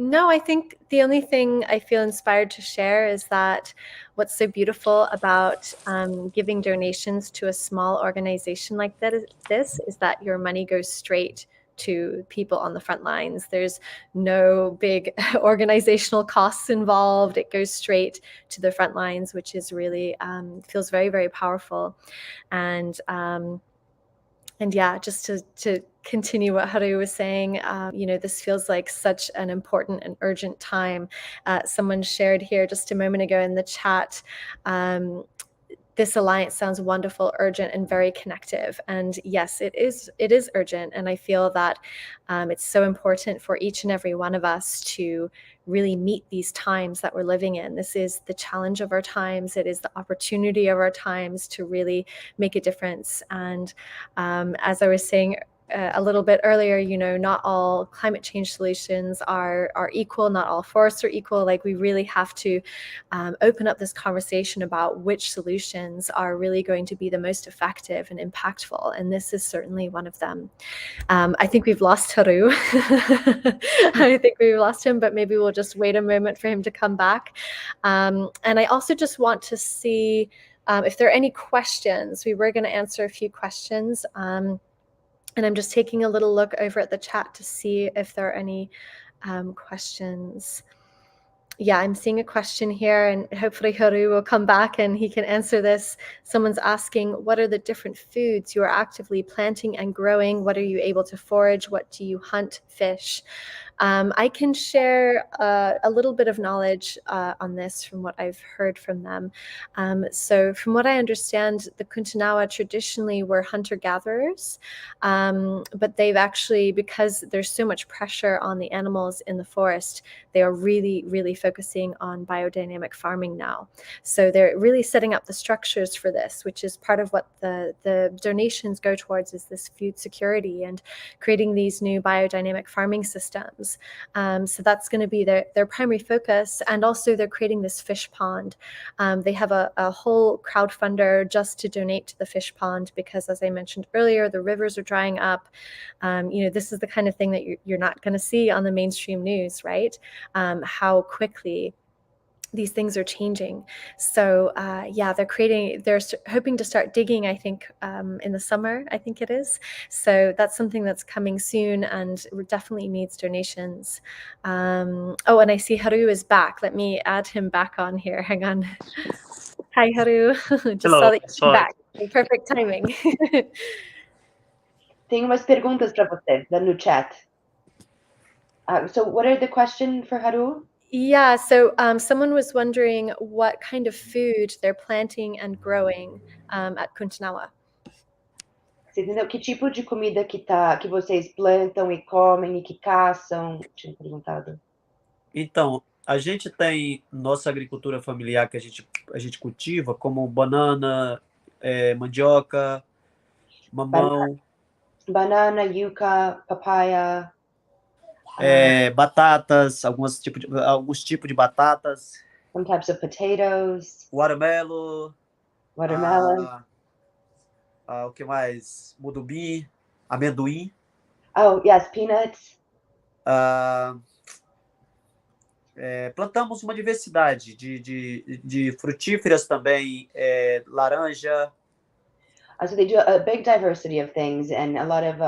No, I think the only thing I feel inspired to share is that what's so beautiful about giving donations to a small organization like this is that your money goes straight to people on the front lines. There's no big organizational costs involved. It goes straight to the front lines, which is really feels very, very powerful. And yeah, just to continue what Haru was saying, this feels like such an important and urgent time. Someone shared here just a moment ago in the chat, this alliance sounds wonderful, urgent, and very connective. And yes, it is urgent. And I feel that it's so important for each and every one of us to really meet these times that we're living in. This is the challenge of our times. It is the opportunity of our times to really make a difference. And as I was saying a little bit earlier, not all climate change solutions are equal. Not all forests are equal. Like, we really have to open up this conversation about which solutions are really going to be the most effective and impactful. And this is certainly one of them. I think we've lost Haru. I think we've lost him, but maybe we'll just wait a moment for him to come back. And I also just want to see if there are any questions. We were going to answer a few questions. And I'm just taking a little look over at the chat to see if there are any questions. Yeah, I'm seeing a question here, and hopefully Haru will come back and he can answer this. Someone's asking, what are the different foods you are actively planting and growing? What are you able to forage? What do you hunt, fish? I can share a little bit of knowledge on this from what I've heard from them. So from what I understand, the Kuntanawa traditionally were hunter-gatherers, but they've actually, because there's so much pressure on the animals in the forest, they are really, really focusing on biodynamic farming now. So they're really setting up the structures for this, which is part of what the donations go towards, is this food security and creating these new biodynamic farming systems. So that's going to be their primary focus. And also they're creating this fish pond. They have a whole crowdfunder just to donate to the fish pond because, as I mentioned earlier, the rivers are drying up. This is the kind of thing that you're not going to see on the mainstream news, right? How quickly these things are changing. So yeah, they're hoping to start digging, I think, in the summer, I think it is. So that's something that's coming soon and definitely needs donations. Oh, and I see Haru is back. Let me add him back on here. Hang on. Hi, Haru. Just Hello, saw that you sorry. came back. Perfect timing. Tem umas perguntas para você no chat. So what are the question for Haru? Yeah, so someone was wondering what kind of food they're planting and growing at Kuntanawa. Você entendeu? Que tipo de comida que vocês plantam e comem e que caçam? Tinha perguntado. Então, a gente tem nossa agricultura familiar que a gente cultiva, como banana, mandioca, mamão, Banana, yuca, papaya. batatas, alguns tipos de batatas, Some types of potatoes, watermelon, watermelon. o que mais? Mudubi, amendoim. Oh, yes, peanuts. Plantamos uma diversidade de frutíferas também, laranja. So they do a big diversity of things and a lot of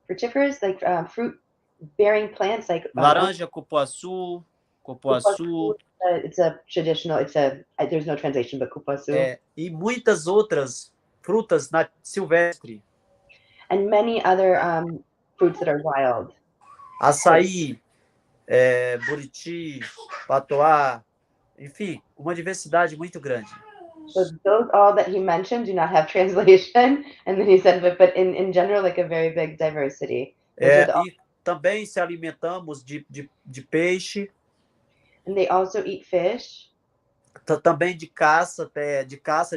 fruitiferous, like fruit-bearing plants, like Laranja, cupuaçu, It's a traditional. There's no translation, but cupuaçu. E muitas outras frutas silvestres. And many other fruits that are wild. Açaí, buriti, patoá, enfim, uma diversidade muito grande. So those all that he mentioned do not have translation. And then he said, but in general, like a very big diversity. E também se alimentamos de peixe. And they also eat fish. Também de caça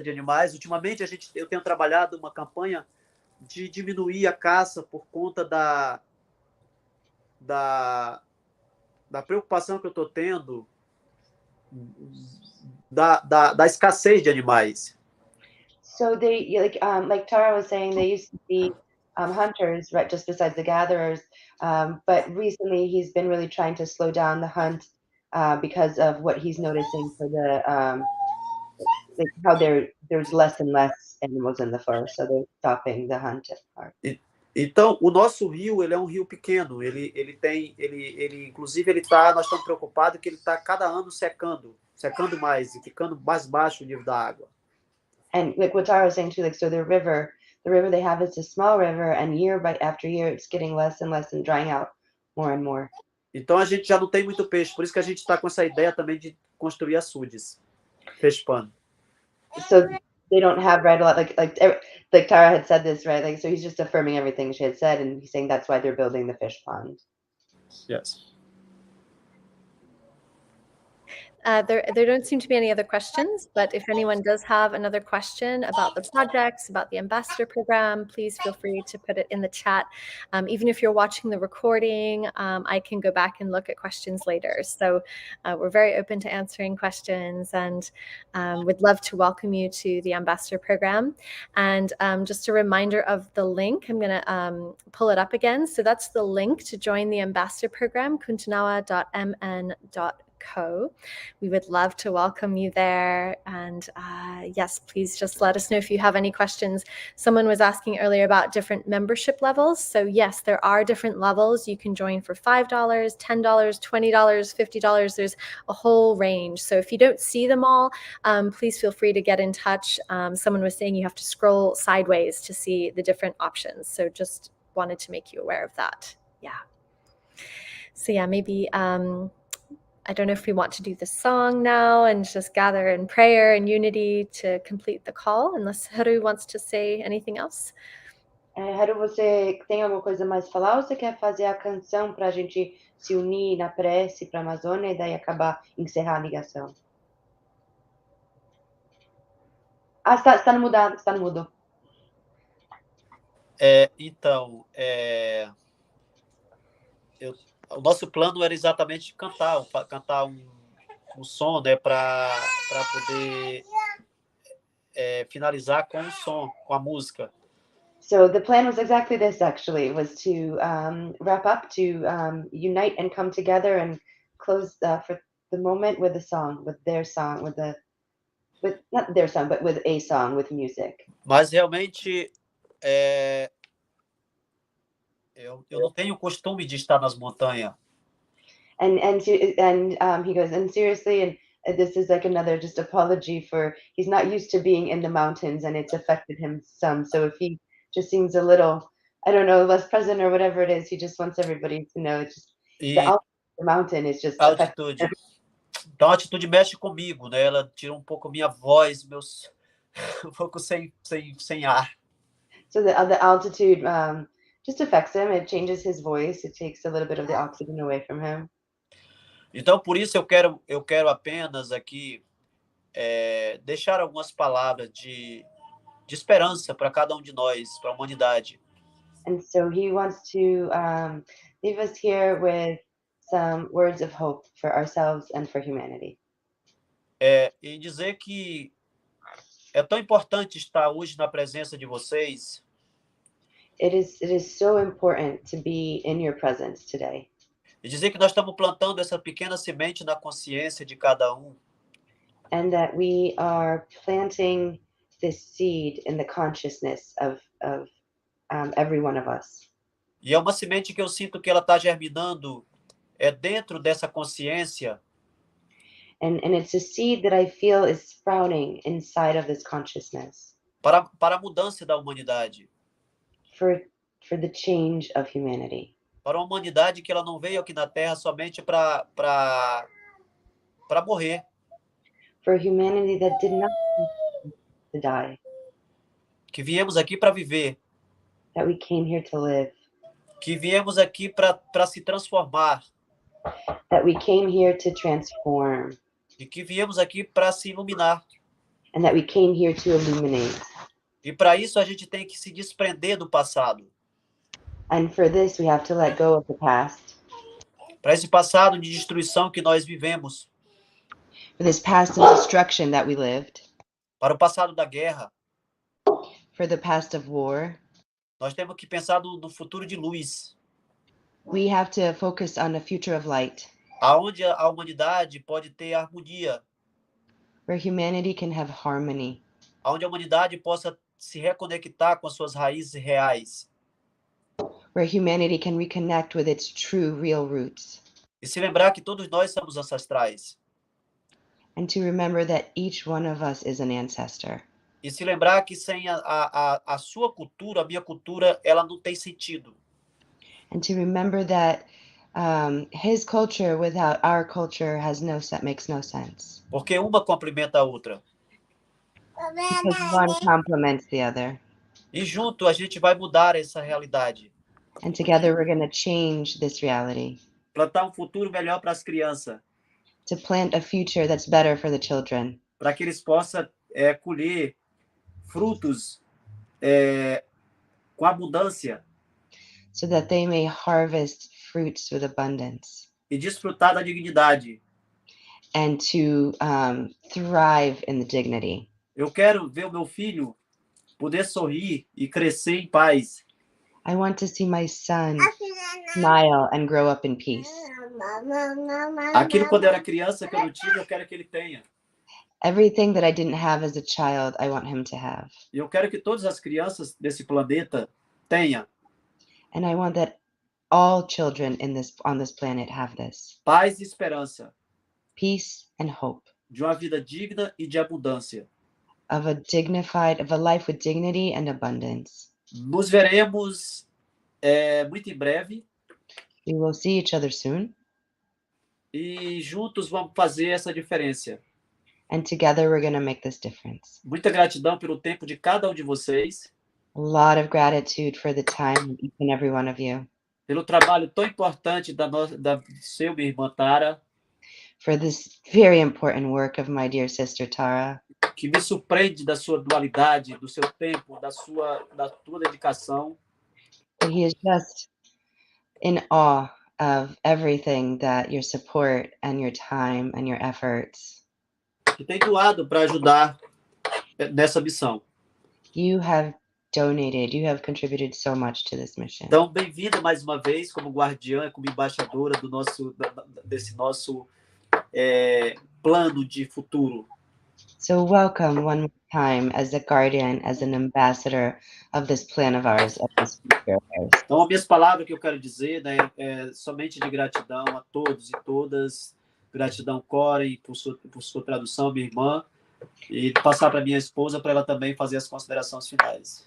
de animais. Ultimamente eu tenho trabalhado uma campanha de diminuir a caça por conta da preocupação que eu estou tendo da escassez de animais. So they like Tara was saying, they used to be hunters right just besides the gatherers, but recently he's been really trying to slow down the hunt because of what he's noticing for the like how there's less and less animals in the forest, so they're stopping the hunt part. Então, o nosso rio, ele é um rio pequeno. Inclusive, nós estamos preocupados que ele está cada ano secando mais e ficando mais baixo o nível da água. And like what Tara was saying too, like so the river they have is a small river, and year after year it's getting less and less and drying out more and more. Então a gente já não tem muito peixe, por isso que a gente está com essa ideia também de construir açudes, peixe-pano. So they don't have right a lot like Tara had said this, right? Like so he's just affirming everything she had said, and he's saying that's why they're building the fish pond. Yes. There don't seem to be any other questions, but if anyone does have another question about the projects, about the ambassador program, please feel free to put it in the chat. Even if you're watching the recording, I can go back and look at questions later. So we're very open to answering questions, and would love to welcome you to the ambassador program. And just a reminder of the link, I'm going to pull it up again. So that's the link to join the ambassador program, kuntanawa.mn.co. We would love to welcome you there. And yes, please just let us know if you have any questions. Someone was asking earlier about different membership levels. So yes, there are different levels. You can join for $5, $10, $20, $50. There's a whole range. So if you don't see them all, please feel free to get in touch. Someone was saying you have to scroll sideways to see the different options. So just wanted to make you aware of that. Yeah. So yeah, maybe I don't know if we want to do the song now and just gather in prayer and unity to complete the call, unless Haru wants to say anything else. Haru, você tem alguma coisa mais a falar, ou você quer fazer a canção para a gente se unir na prece para a Amazônia e daí encerrar a ligação? Está no mudo. Então, o nosso plano era exatamente cantar um som, né, para poder finalizar com o som, com a música. So the plan was exactly this, actually, was to wrap up, to unite and come together and close for the moment with a song, with their song, not their song, but with a song, with music. Mas realmente eu não tenho o costume de estar nas montanhas. And he goes, and seriously, and this is like another just apology for he's not used to being in the mountains, and it's affected him some. So if he just seems a little, I don't know, less present or whatever it is, he just wants everybody to know it's just the mountain is just altitude. Então a altitude mexe comigo, né? Ela tira um pouco minha voz, meus um pouco sem ar. So the altitude just affects him. It changes his voice. It takes a little bit of the oxygen away from him. Então, por isso eu quero apenas aqui deixar algumas palavras de esperança para cada um de nós, para a humanidade. And so he wants to leave us here with some words of hope for ourselves and for humanity. E dizer que é tão importante estar hoje na presença de vocês. It is so important to be in your presence today. E dizer que nós estamos plantando essa pequena semente na consciência de cada um. And that we are planting this seed in the consciousness of every one of us. E é uma semente que eu sinto que ela está germinando dentro dessa consciência. And it's a seed that I feel is sprouting inside of this consciousness para a mudança da humanidade. for the change of humanity. Para uma humanidade que ela não veio aqui na Terra somente para morrer. For humanity that did not come to die, Que viemos aqui para viver. that we came here to live, Que viemos aqui para se transformar. that we came here to transform, E que viemos aqui para se iluminar. and that we came here to illuminate. E para isso a gente tem que se desprender do passado. And for this, we have to let go of the past, Para esse passado de destruição que nós vivemos. for this past of destruction that we lived, Para o passado da guerra. for the past of war. Nós temos que pensar no futuro de luz. We have to focus on a future of light, Aonde a humanidade pode ter harmonia. where humanity can have harmony, Aonde a humanidade possa se reconectar com as suas raízes reais. where humanity can reconnect with its true, real roots, E se lembrar que todos nós somos ancestrais. and to remember that each one of us is an ancestor. E se lembrar que sem a sua cultura, a minha cultura, ela não tem sentido. And to remember that his culture without our culture makes no sense. Porque uma complementa a outra. Because one complements the other. E junto a gente vai mudar essa realidade. And together we're going to change this reality, Plantar um futuro melhor para as crianças. to plant a future that's better for the children, Para que eles possam colher frutos com abundância. so that they may harvest fruits with abundance, E desfrutar da dignidade. and to thrive in the dignity. Eu quero ver o meu filho poder sorrir e crescer em paz. I want to see my son smile and grow up in peace. Aquilo quando eu era criança que eu não tive, eu quero que ele tenha. Everything that I didn't have as a child, I want him to have. E eu quero que todas as crianças desse planeta tenham And I want that all children on this planet have this. paz e esperança Peace and hope de uma vida digna e de abundância. of a life with dignity and abundance. Nos veremos muito em breve We will see each other soon, e juntos vamos fazer essa diferença. and together we're going to make this difference. Muita gratidão pelo tempo de cada um de vocês, A lot of gratitude for the time of each and every one of you, pelo trabalho tão importante da seu, minha irmã Tara, for this very important work of my dear sister Tara, que me surpreende da sua dualidade, do seu tempo, da tua dedicação. he is just in awe of everything that your support and your time and your efforts. Que tem doado para ajudar nessa missão. You have donated, you have contributed so much to this mission. Então, bem-vinda mais uma vez como guardiã, como embaixadora desse nosso plano de futuro. So welcome one more time as a guardian, as an ambassador of this plan of ours, of this future of ours. Então, as minhas palavras que eu quero dizer, né, é somente de gratidão a todos e todas. Gratidão, Corey, por sua tradução, minha irmã. E passar para minha esposa, para ela também fazer as considerações finais.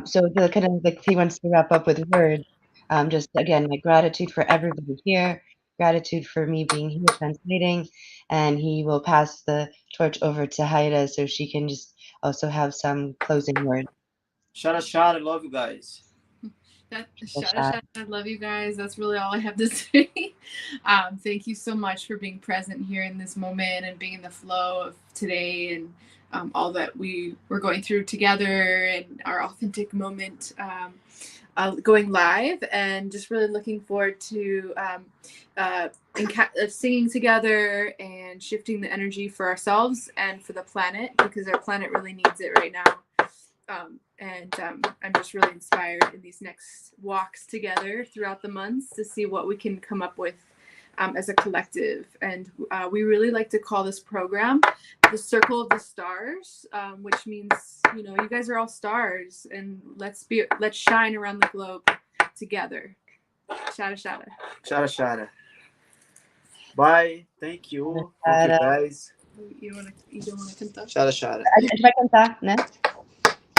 So he wants to wrap up with words. Just again, my gratitude for everybody here, gratitude for me being here translating, and he will pass the torch over to Haida so she can just also have some closing words. Shara, Shara, love you guys. Shout, I love you guys. That's really all I have to say. Thank you so much for being present here in this moment and being in the flow of today and all that we were going through together and our authentic moment going live, and just really looking forward to singing together and shifting the energy for ourselves and for the planet, because our planet really needs it right now. I'm just really inspired in these next walks together throughout the months to see what we can come up with as a collective. And we really like to call this program the Circle of the Stars, which means, you know, you guys are all stars, and let's shine around the globe together. Shada, shada. Shara, Shara. Bye. Thank you. Thank you, guys. You don't wanna cantar? Chara, chara. A gente vai cantar, né?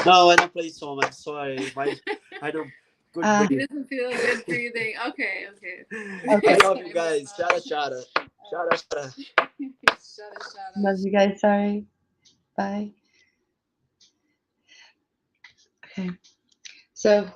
No, I don't play song. I'm sorry. I don't. Good Ah. It breathing. doesn't feel good breathing. Okay. I love you guys. Chara, chara. Chara, chara. Shut Love you guys. Sorry. Bye. Okay. So